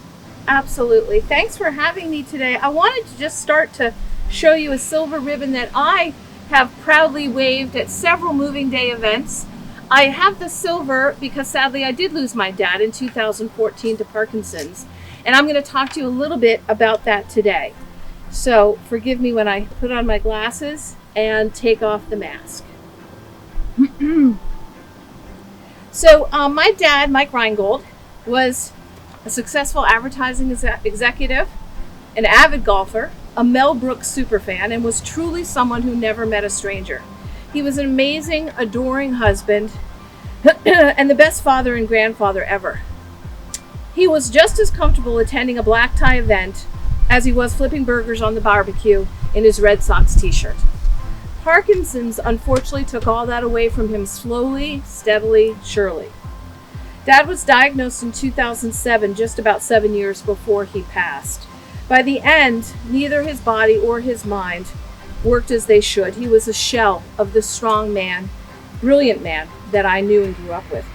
Absolutely. Thanks for having me today. I wanted to just start to show you a silver ribbon that I have proudly waved at several moving day events. I have the silver because sadly I did lose my dad in 2014 to Parkinson's, and I'm going to talk to you a little bit about that today. So forgive me when I put on my glasses and take off the mask. So my dad, Mike Reingold, was a successful advertising executive, an avid golfer, a Mel Brooks superfan, and was truly someone who never met a stranger. He was an amazing, adoring husband and the best father and grandfather ever. He was just as comfortable attending a black tie event as he was flipping burgers on the barbecue in his Red Sox t-shirt. Parkinson's unfortunately took all that away from him slowly, steadily, surely. Dad was diagnosed in 2007, just about 7 years before he passed. By the end, neither his body or his mind worked as they should. He was a shell of the strong man, brilliant man that I knew and grew up with.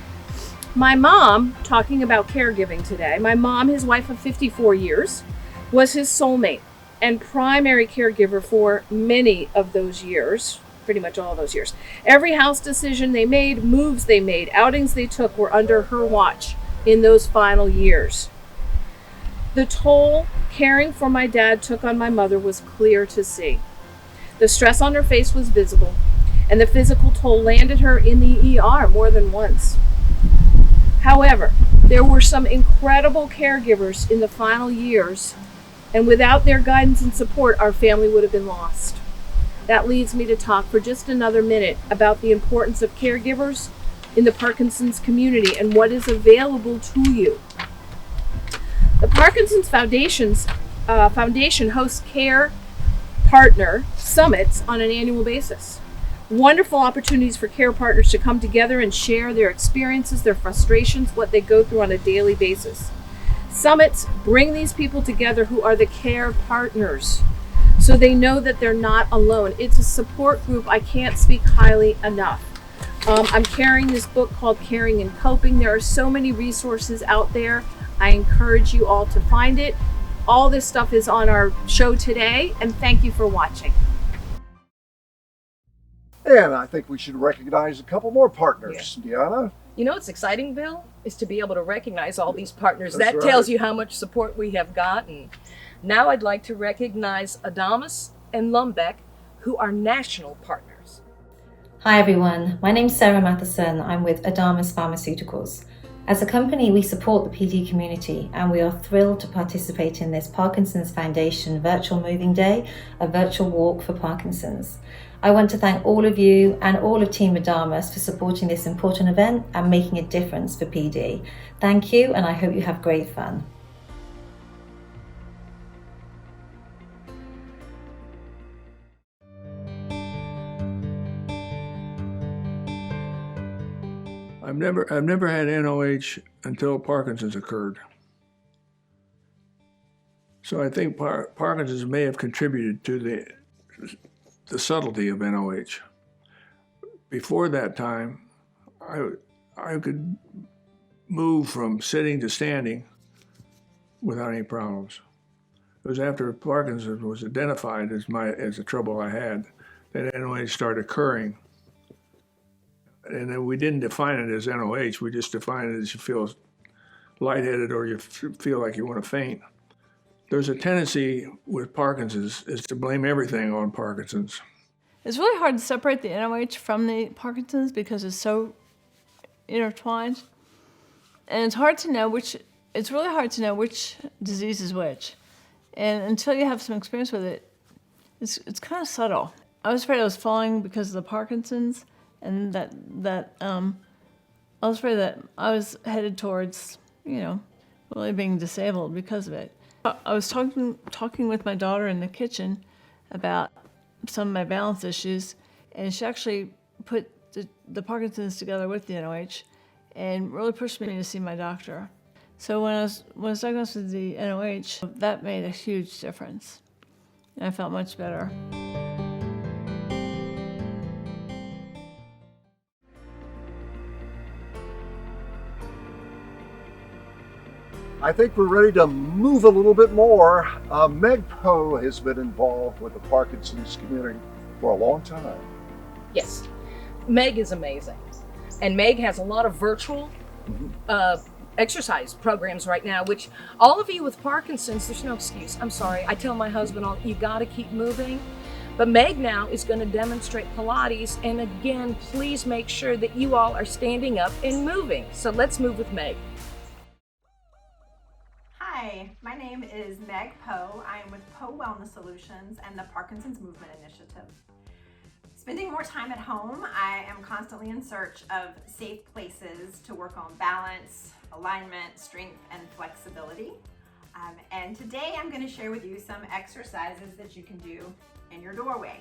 My mom, talking about caregiving today, my mom, his wife of 54 years, was his soulmate and primary caregiver for many of those years, pretty much all those years. Every house decision they made, moves they made, outings they took were under her watch in those final years. The toll caring for my dad took on my mother was clear to see. The stress on her face was visible, and the physical toll landed her in the ER more than once. However, there were some incredible caregivers in the final years, and without their guidance and support, our family would have been lost. That leads me to talk for just another minute about the importance of caregivers in the Parkinson's community and what is available to you. The Parkinson's Foundation hosts care partner summits on an annual basis. Wonderful opportunities for care partners to come together and share their experiences, their frustrations, what they go through on a daily basis. Summits bring these people together who are the care partners, so they know that they're not alone. It's a support group I can't speak highly enough. I'm carrying this book called Caring and Coping. There are so many resources out there. I encourage you all to find it. All this stuff is on our show today, and thank you for watching. And I think we should recognize a couple more partners, Deanna. You know what's exciting, Bill, is to be able to recognize all these partners. That's That right. tells you how much support we have gotten. Now I'd like to recognize Adamus and Lumbeck, who are national partners. Hi everyone, my name's Sarah Matheson. I'm with Adamus Pharmaceuticals. As a company, we support the PD community and we are thrilled to participate in this Parkinson's Foundation Virtual Moving Day, a virtual walk for Parkinson's. I want to thank all of you and all of Team Adamus for supporting this important event and making a difference for PD. Thank you, and I hope you have great fun. I've never had NOH until Parkinson's occurred. So I think Parkinson's may have contributed to the subtlety of NOH. Before that time, I could move from sitting to standing without any problems. It was after Parkinson's was identified as the trouble I had that NOH started occurring. And then we didn't define it as NOH, we just defined it as you feel lightheaded or you feel like you want to faint. There's a tendency with Parkinson's is to blame everything on Parkinson's. It's really hard to separate the NOH from the Parkinson's because it's so intertwined. And it's really hard to know which disease is which. And until you have some experience with it, it's kind of subtle. I was afraid I was falling because of the Parkinson's, and that I was afraid that I was headed towards, really being disabled because of it. I was talking with my daughter in the kitchen about some of my balance issues, and she actually put the Parkinson's together with the NOH and really pushed me to see my doctor. So when I was diagnosed with the NOH, that made a huge difference. And I felt much better. I think we're ready to move a little bit more. Meg Poe has been involved with the Parkinson's community for a long time. Yes, Meg is amazing. And Meg has a lot of virtual exercise programs right now, which all of you with Parkinson's, there's no excuse. I'm sorry. I tell my husband, you got to keep moving. But Meg now is going to demonstrate Pilates. And again, please make sure that you all are standing up and moving. So let's move with Meg. Hi, my name is Meg Poe. I am with Poe Wellness Solutions and the Parkinson's Movement Initiative. Spending more time at home, I am constantly in search of safe places to work on balance, alignment, strength, and flexibility. And today I'm going to share with you some exercises that you can do in your doorway.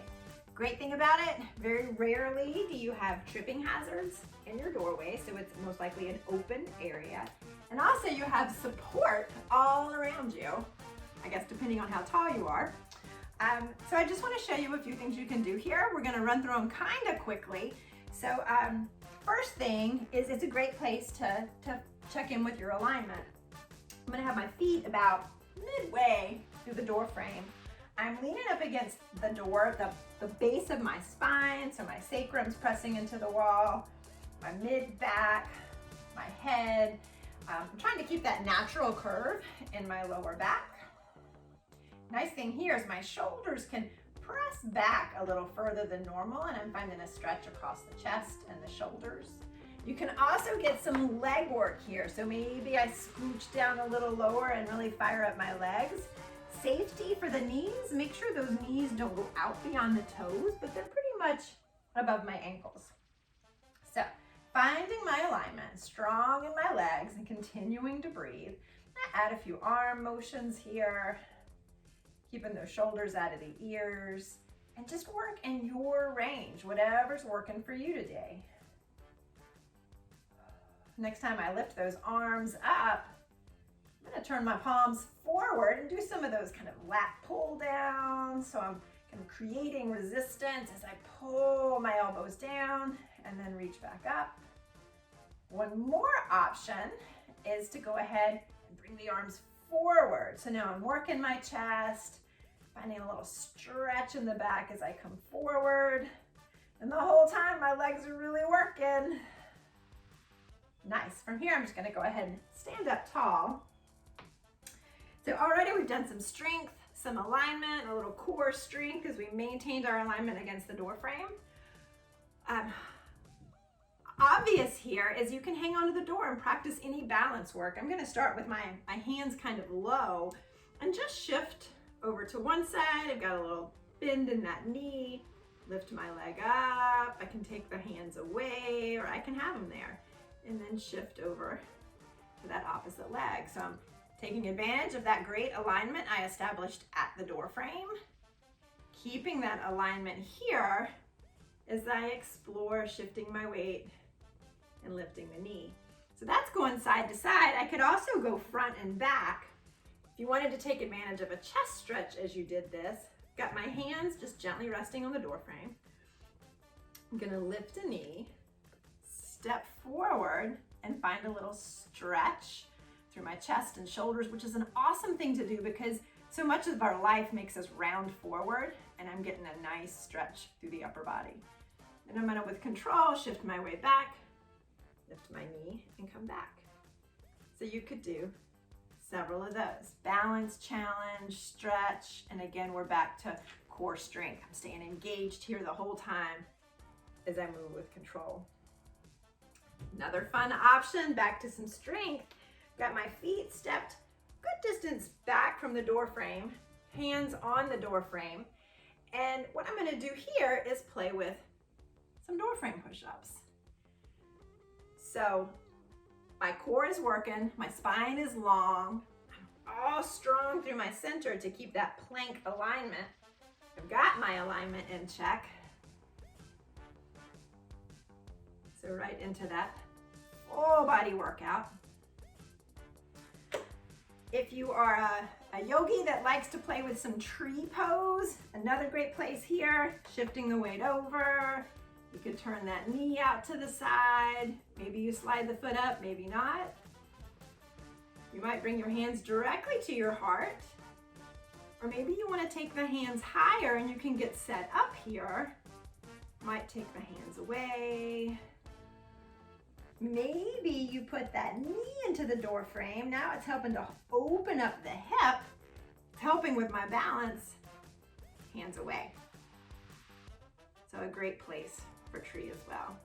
Great thing about it, very rarely do you have tripping hazards in your doorway, so it's most likely an open area. And also you have support all around you, I guess depending on how tall you are. So I just want to show you a few things you can do here. We're going to run through them kind of quickly. So first thing is it's a great place to check in with your alignment. I'm going to have my feet about midway through the door frame. I'm leaning up against the door, the base of my spine, so my sacrum's pressing into the wall, my mid-back, my head. I'm trying to keep that natural curve in my lower back. Nice thing here is my shoulders can press back a little further than normal, and I'm finding a stretch across the chest and the shoulders. You can also get some leg work here, so maybe I scooch down a little lower and really fire up my legs. Safety for the knees, make sure those knees don't go out beyond the toes, but they're pretty much above my ankles. So finding my alignment, strong in my legs and continuing to breathe. I add a few arm motions here, keeping those shoulders out of the ears, and just work in your range, whatever's working for you today. Next time I lift those arms up, I'm gonna turn my palms forward and do some of those kind of lat pull downs. So I'm kind of creating resistance as I pull my elbows down and then reach back up. One more option is to go ahead and bring the arms forward. So now I'm working my chest, finding a little stretch in the back as I come forward. And the whole time my legs are really working. Nice. From here, I'm just going to go ahead and stand up tall. So already we've done some strength, some alignment, a little core strength as we maintained our alignment against the door frame. Obvious here is you can hang onto the door and practice any balance work. I'm going to start with my hands kind of low and just shift over to one side. I've got a little bend in that knee, lift my leg up. I can take the hands away or I can have them there and then shift over to that opposite leg. So I'm taking advantage of that great alignment I established at the door frame, keeping that alignment here as I explore shifting my weight and lifting the knee. So that's going side to side. I could also go front and back. If you wanted to take advantage of a chest stretch as you did this, got my hands just gently resting on the door frame. I'm gonna lift a knee, step forward and find a little stretch through my chest and shoulders, which is an awesome thing to do because so much of our life makes us round forward, and I'm getting a nice stretch through the upper body. And I'm gonna, with control, shift my way back, lift my knee, and come back. So you could do several of those. Balance, challenge, stretch, and again, we're back to core strength. I'm staying engaged here the whole time as I move with control. Another fun option, back to some strength. Got my feet stepped good distance back from the door frame, hands on the door frame. And what I'm gonna do here is play with some door frame push-ups. So my core is working, my spine is long, I'm all strong through my center to keep that plank alignment. I've got my alignment in check. So right into that full body workout. If you are a yogi that likes to play with some tree pose, another great place here, shifting the weight over. You could turn that knee out to the side. Maybe you slide the foot up, maybe not. You might bring your hands directly to your heart. Or maybe you want to take the hands higher and you can get set up here. Might take the hands away. Maybe you put that knee into the door frame. Now it's helping to open up the hip. It's helping with my balance. Hands away. So a great place for tree as well.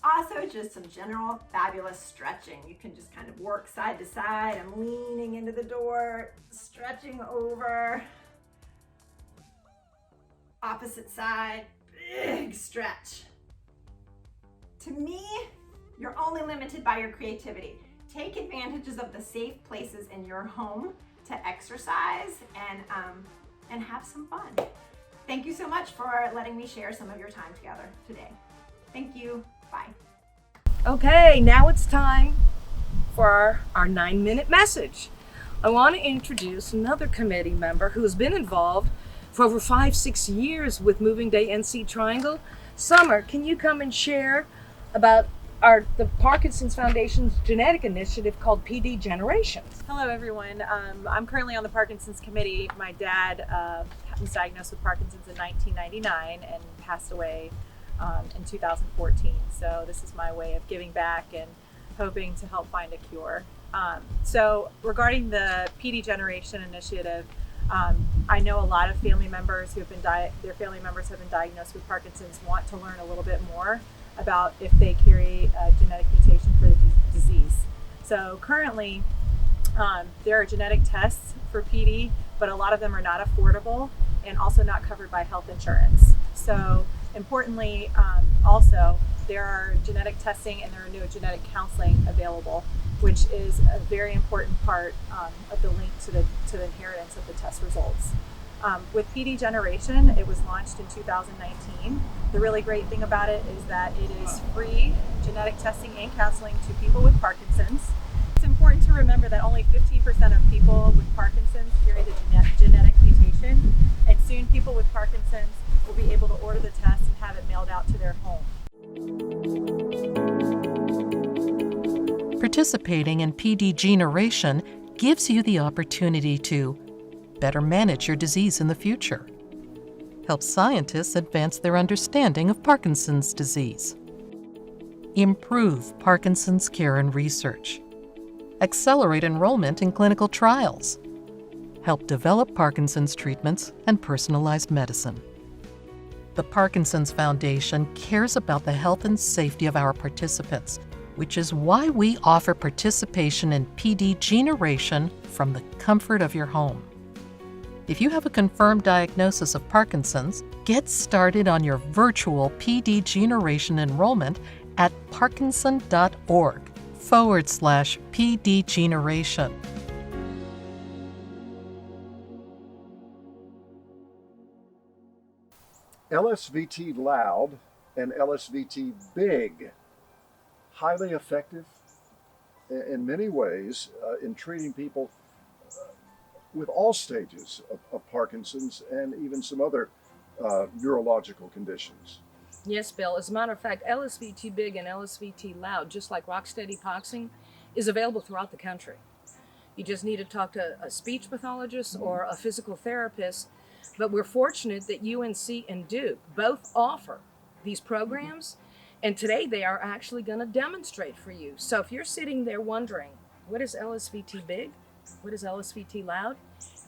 Also, just some general fabulous stretching. You can just kind of work side to side. I'm leaning into the door, stretching over. Opposite side, big stretch. To me, you're only limited by your creativity. Take advantages of the safe places in your home to exercise and have some fun. Thank you so much for letting me share some of your time together today. Thank you. Bye. Okay, now it's time for our 9-minute message. I want to introduce another committee member who has been involved for over 5-6 years with Moving Day NC Triangle. Summer, can you come and share about the Parkinson's Foundation's genetic initiative called PD Generations? Hello everyone, I'm currently on the Parkinson's committee. My dad was diagnosed with Parkinson's in 1999 and passed away in 2014. So this is my way of giving back and hoping to help find a cure. So regarding the PD Generation initiative, I know a lot of family members who have been their family members have been diagnosed with Parkinson's want to learn a little bit more about if they carry a genetic mutation for the disease. So currently, there are genetic tests for PD, but a lot of them are not affordable and also not covered by health insurance. So importantly, also, there are genetic testing and there are new genetic counseling available, which is a very important part of the link to the inheritance of the test results. With PD Generation, it was launched in 2019. The really great thing about it is that it is free genetic testing and counseling to people with Parkinson's. It's important to remember that only 15% of people with Parkinson's carry the genetic mutation, and soon people with Parkinson's will be able to order the test and have it mailed out to their home. Participating in PD Generation gives you the opportunity to better manage your disease in the future, help scientists advance their understanding of Parkinson's disease, improve Parkinson's care and research, accelerate enrollment in clinical trials, help develop Parkinson's treatments and personalized medicine. The Parkinson's Foundation cares about the health and safety of our participants, which is why we offer participation in PD Generation from the comfort of your home. If you have a confirmed diagnosis of Parkinson's, get started on your virtual PD Generation enrollment at parkinson.org/PD Generation. LSVT Loud and LSVT Big, highly effective in many ways in treating people with all stages of Parkinson's and even some other neurological conditions. Yes, Bill. As a matter of fact, LSVT Big and LSVT Loud, just like Rocksteady Boxing, is available throughout the country. You just need to talk to a speech pathologist or a physical therapist. But we're fortunate that UNC and Duke both offer these programs, and today they are actually going to demonstrate for you. So if you're sitting there wondering, what is LSVT Big? What is LSVT Loud?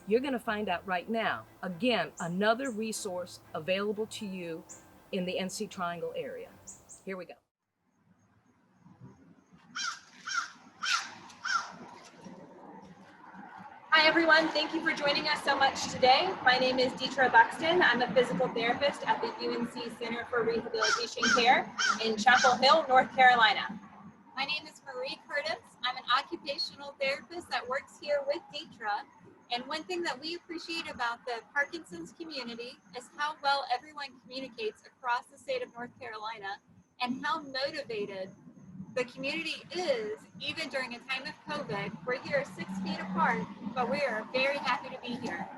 You're going to find out right now. Again, another resource available to you in the NC Triangle area. Here we go. Hi everyone, thank you for joining us so much today. My name is Deetra Buxton. I'm a physical therapist at the UNC Center for Rehabilitation Care in Chapel Hill, North Carolina. My name is Marie Curtis. I'm an occupational therapist that works here with Deetra. And one thing that we appreciate about the Parkinson's community is how well everyone communicates across the state of North Carolina and how motivated the community is, even during a time of COVID. We're here 6 feet apart, but we are very happy to be here.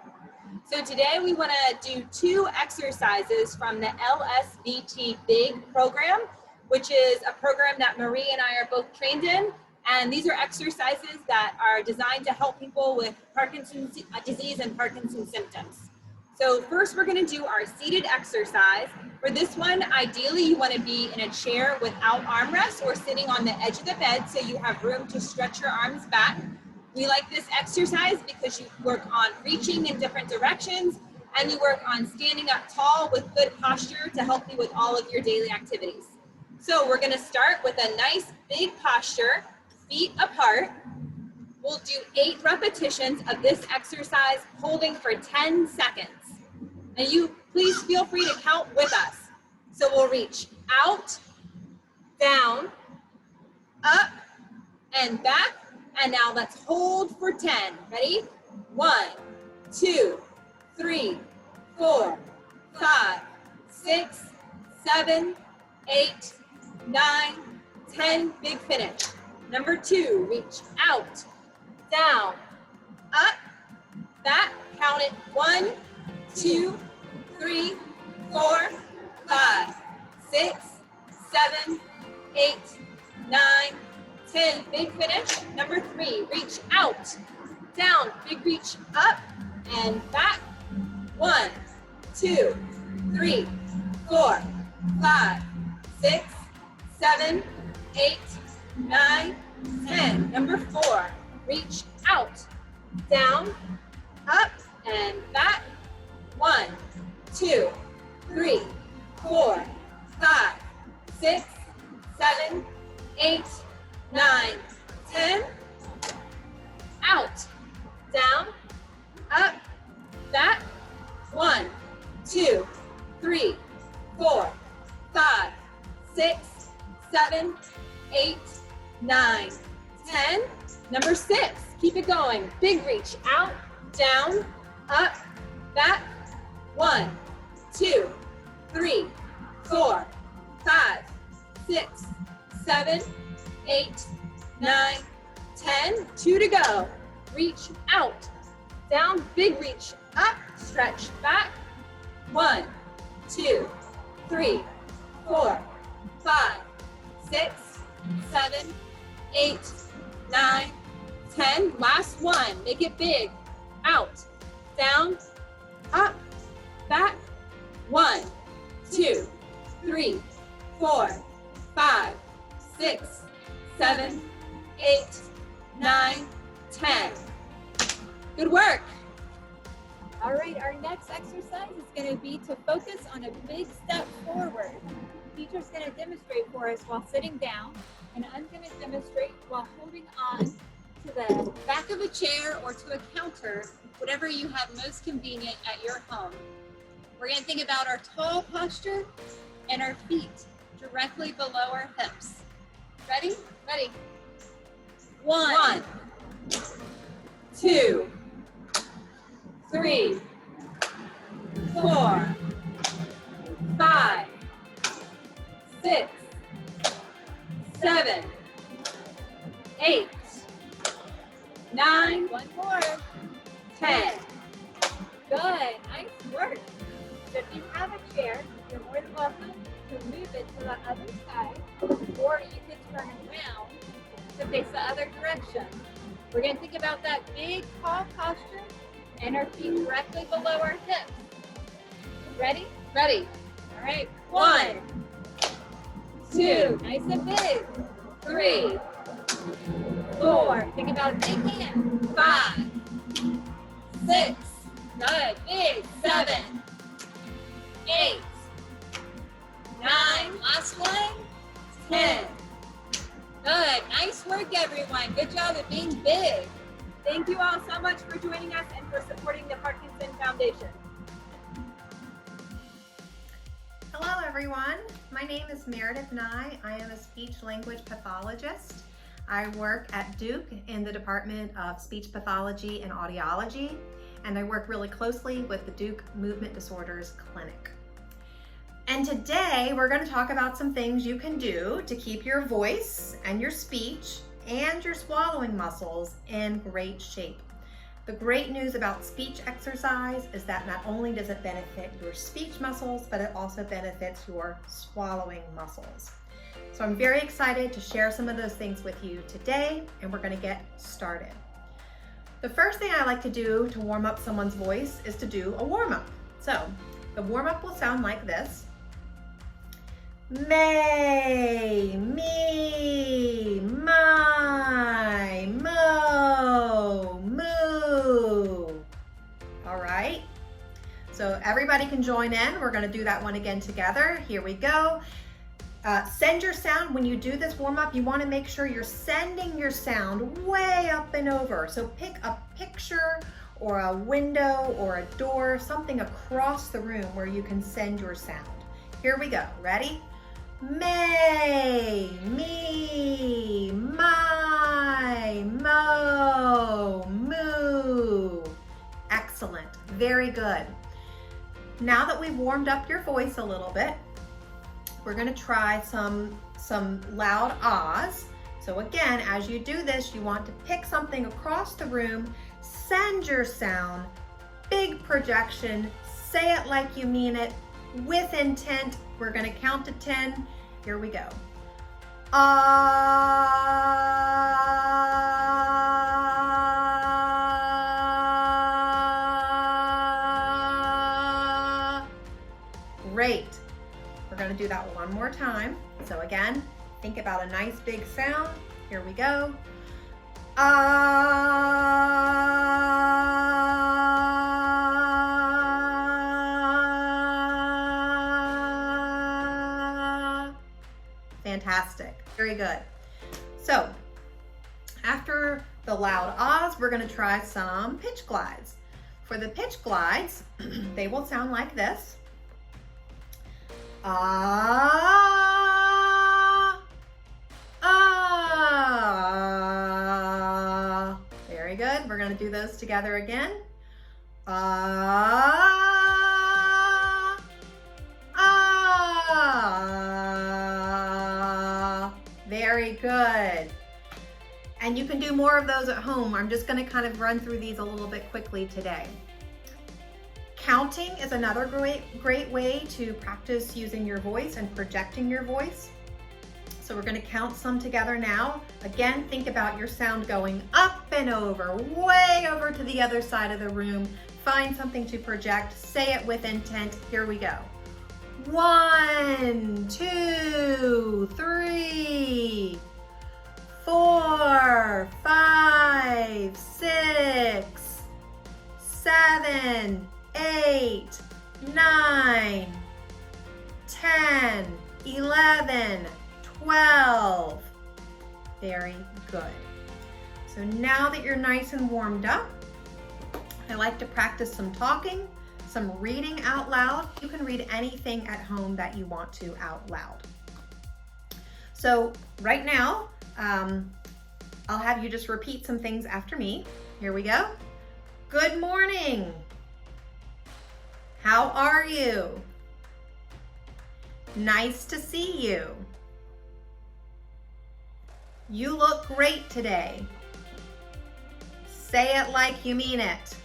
So today we want to do 2 exercises from the LSVT Big program, which is a program that Marie and I are both trained in. And these are exercises that are designed to help people with Parkinson's disease and Parkinson's symptoms. So first we're going to do our seated exercise. For this one, ideally you want to be in a chair without armrests or sitting on the edge of the bed so you have room to stretch your arms back. We like this exercise because you work on reaching in different directions and you work on standing up tall with good posture to help you with all of your daily activities. So we're going to start with a nice big posture, feet apart. We'll do 8 repetitions of this exercise, holding for 10 seconds. And you please feel free to count with us. So we'll reach out, down, up, and back. And now let's hold for 10. Ready? 1, 2, 3, 4, 5, 6, 7, 8, 9, 10. Big finish. Number 2, reach out, down, up, back. Count it. 1, 2, 3, 4, 5, 6, 7, 8, 9, 10. Big finish. Number 3, reach out, down, big reach up and back. 1, 2, 3, 4, 5, 6, 7, 8, 9, 10. Number 4, reach out, down, up and back. 1, 2, 3, 4, 5, 6, 7, 8, 9, 10. Out, down, up, back. 1, 2, 3, 4, 5, 6, 7, 8, 9, 10. Number 6, keep it going. Big reach, out, down, up, back. 1, 2, 3, 4, 5, 6, 7, 8, 9, 10. 2 to go. Reach out, down, big reach, up, stretch back. 1, 2, 3, 4, 5, 6, 7, 8, 9, 10. Last one. Make it big. Out, down, up, back. 1, 2, 3, 4, 5, 6, 7, 8, 9, 10. Good work. All right, our next exercise is going to be to focus on a big step forward. The teacher's going to demonstrate for us while sitting down, and I'm going to demonstrate while holding on to the back of a chair or to a counter, whatever you have most convenient at your home. We're going to think about our tall posture and our feet directly below our hips. Ready? Ready. 1, 2, 3, 4, 5, 6, 7, 8, 9, one more, 10. Good, nice work. So if you have a chair, you're more than welcome to move it to the other side, or you can turn around to face the other direction. We're going to think about that big tall posture and our feet directly below our hips. Ready? Ready. All right. 1, 2, nice and big. 3, 4, think about a big hand. 5, 6, good, big. 7, 8, 9, last one, 10. Good, nice work everyone. Good job at being big. Thank you all so much for joining us and for supporting the Parkinson Foundation. Hello everyone, my name is Meredith Nye. I am a speech language pathologist. I work at Duke in the Department of Speech Pathology and Audiology, and I work really closely with the Duke Movement Disorders Clinic. And today we're going to talk about some things you can do to keep your voice and your speech and your swallowing muscles in great shape. The great news about speech exercise is that not only does it benefit your speech muscles, but it also benefits your swallowing muscles. So I'm very excited to share some of those things with you today, and we're going to get started. The first thing I like to do to warm up someone's voice is to do a warm-up. So the warm-up will sound like this. May, me, my, mo, moo. All right, so everybody can join in. We're going to do that one again together. Here we go. Send your sound. When you do this warm-up, you want to make sure you're sending your sound way up and over. So pick a picture or a window or a door, something across the room where you can send your sound. Here we go. Ready? May, me, my, mo, moo. Excellent. Very good. Now that we've warmed up your voice a little bit, we're going to try some loud ahs. So again, as you do this, you want to pick something across the room, send your sound, big projection, say it like you mean it, with intent. We're going to count to 10. Here we go. Ah. Great. We're going to do that one more time. So again, think about a nice big sound. Here we go. Fantastic. Very good. So after the loud ahs, we're going to try some pitch glides. For the pitch glides, they will sound like this. Ah, those together again. Ah, ah. Very good. And you can do more of those at home. I'm just going to kind of run through these a little bit quickly today. Counting is another great way to practice using your voice and projecting your voice. So we're going to count some together now. Again, think about your sound going up and over, way over to the other side of the room. Find something to project. Say it with intent. Here we go. 1, 2, 3, 4, 5, 6, 7, 8, 9, 10, 11, 12. Very good. So now that you're nice and warmed up, I like to practice some talking, some reading out loud. You can read anything at home that you want to out loud. So right now, I'll have you just repeat some things after me. Here we go. Good morning. How are you? Nice to see you. You look great today. Say it like you mean it.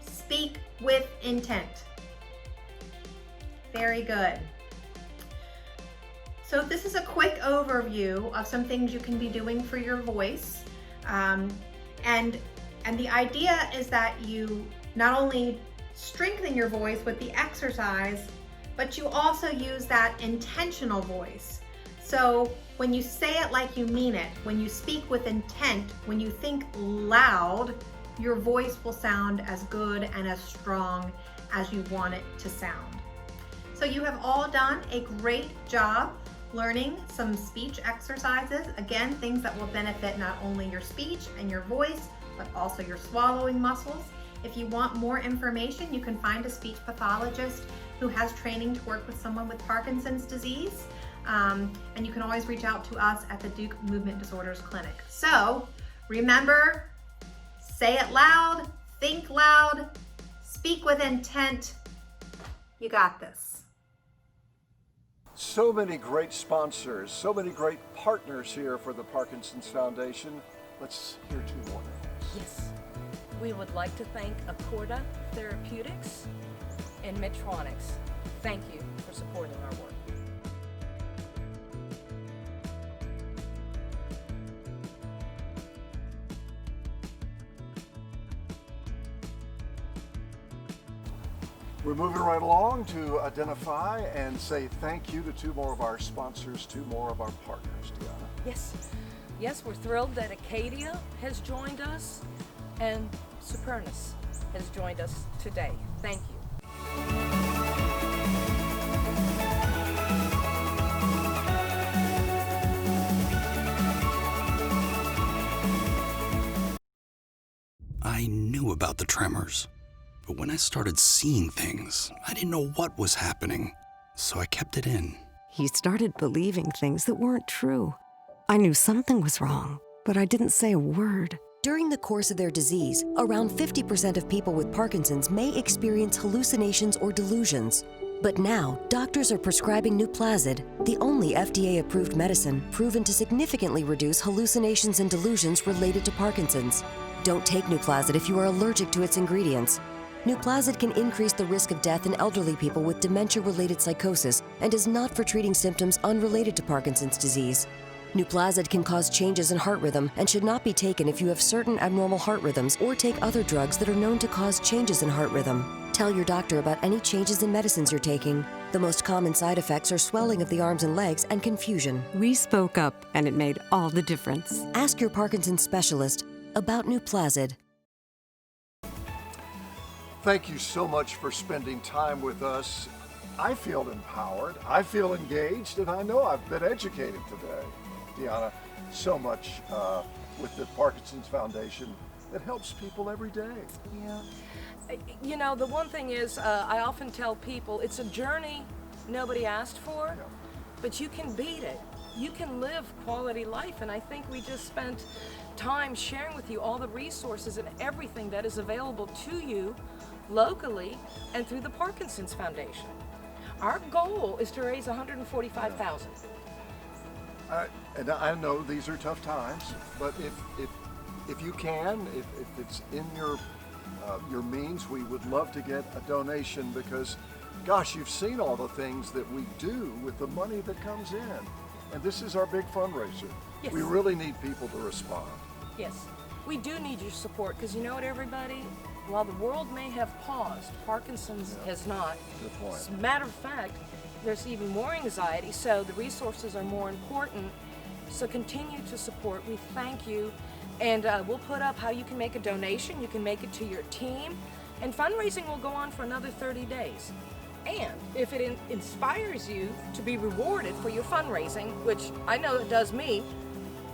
Speak with intent. Very good. So this is a quick overview of some things you can be doing for your voice. And the idea is that you not only strengthen your voice with the exercise, but you also use that intentional voice. So when you say it like you mean it, when you speak with intent, when you think loud, your voice will sound as good and as strong as you want it to sound. So you have all done a great job learning some speech exercises. Again, things that will benefit not only your speech and your voice, but also your swallowing muscles. If you want more information, you can find a speech pathologist who has training to work with someone with Parkinson's disease. And you can always reach out to us at the Duke Movement Disorders Clinic. So remember, say it loud, think loud, speak with intent. You got this. So many great sponsors, so many great partners here for the Parkinson's Foundation. Let's hear two more names. Yes. We would like to thank Accorda Therapeutics and Medtronics. Thank you for supporting our work. We're moving right along to identify and say thank you to two more of our sponsors, two more of our partners, Deanna. Yes. Yes, we're thrilled that Acadia has joined us and Supernus has joined us today. Thank you. I knew about the tremors, but when I started seeing things, I didn't know what was happening, so I kept it in. He started believing things that weren't true. I knew something was wrong, but I didn't say a word. During the course of their disease, around 50% of people with Parkinson's may experience hallucinations or delusions. But now, doctors are prescribing Nuplazid, the only FDA-approved medicine proven to significantly reduce hallucinations and delusions related to Parkinson's. Don't take Nuplazid if you are allergic to its ingredients. Nuplazid can increase the risk of death in elderly people with dementia-related psychosis and is not for treating symptoms unrelated to Parkinson's disease. Nuplazid can cause changes in heart rhythm and should not be taken if you have certain abnormal heart rhythms or take other drugs that are known to cause changes in heart rhythm. Tell your doctor about any changes in medicines you're taking. The most common side effects are swelling of the arms and legs and confusion. We spoke up, and it made all the difference. Ask your Parkinson's specialist about Nuplazid. Thank you so much for spending time with us. I feel empowered, I feel engaged, and I know I've been educated today. Deanna, so much with the Parkinson's Foundation that helps people every day. Yeah. You know, the one thing is, I often tell people, it's a journey nobody asked for, but you can beat it. You can live quality life, and I think we just spent time sharing with you all the resources and everything that is available to you locally and through the Parkinson's Foundation. Our goal is to raise $145,000. And I know these are tough times, but if you can, if it's in your means, we would love to get a donation, because gosh, you've seen all the things that we do with the money that comes in. And this is our big fundraiser. Yes. We really need people to respond. Yes, we do need your support, because you know what, everybody? While the world may have paused, Parkinson's has not. Good point. As a matter of fact, there's even more anxiety, so the resources are more important. So continue to support. We thank you. And we'll put up how you can make a donation. You can make it to your team. And fundraising will go on for another 30 days. And if it inspires you to be rewarded for your fundraising, which I know it does me,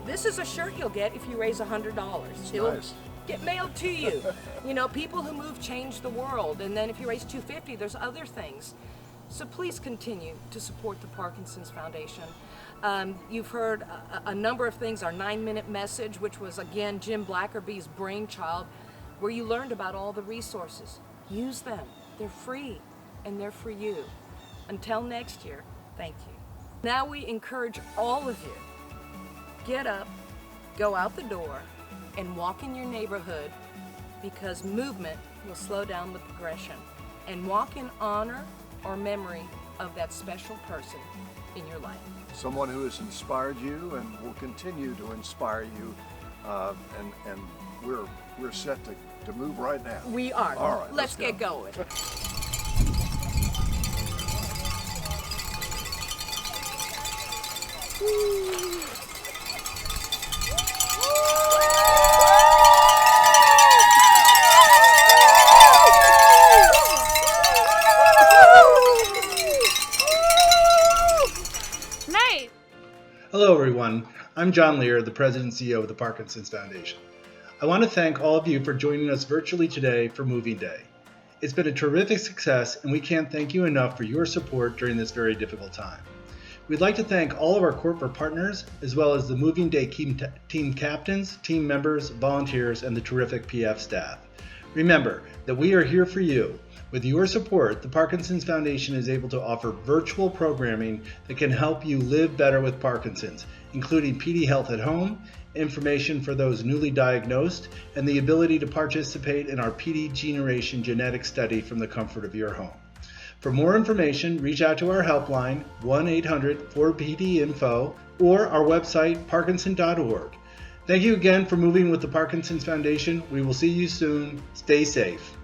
this is a shirt you'll get if you raise $100. It'll get mailed to you. You know, people who move change the world. And then if you raise $250, there's other things. So please continue to support the Parkinson's Foundation. You've heard a number of things. Our 9-minute message, which was, again, Jim Blackerby's brainchild, where you learned about all the resources. Use them. They're free, and they're for you. Until next year, thank you. Now we encourage all of you, get up, go out the door, and walk in your neighborhood, because movement will slow down the progression. And walk in honor or memory of that special person in your life. Someone who has inspired you and will continue to inspire you, and we're set to move right now. We are. All right, let's get going. Hello everyone, I'm John Lear, the President and CEO of the Parkinson's Foundation. I want to thank all of you for joining us virtually today for Moving Day. It's been a terrific success, and we can't thank you enough for your support during this very difficult time. We'd like to thank all of our corporate partners, as well as the Moving Day team captains, team members, volunteers, and the terrific PF staff. Remember that we are here for you. With your support, the Parkinson's Foundation is able to offer virtual programming that can help you live better with Parkinson's, including PD Health at Home, information for those newly diagnosed, and the ability to participate in our PD Generation genetic study from the comfort of your home. For more information, reach out to our helpline, 1-800-4PD-INFO, or our website, parkinson.org. Thank you again for moving with the Parkinson's Foundation. We will see you soon. Stay safe.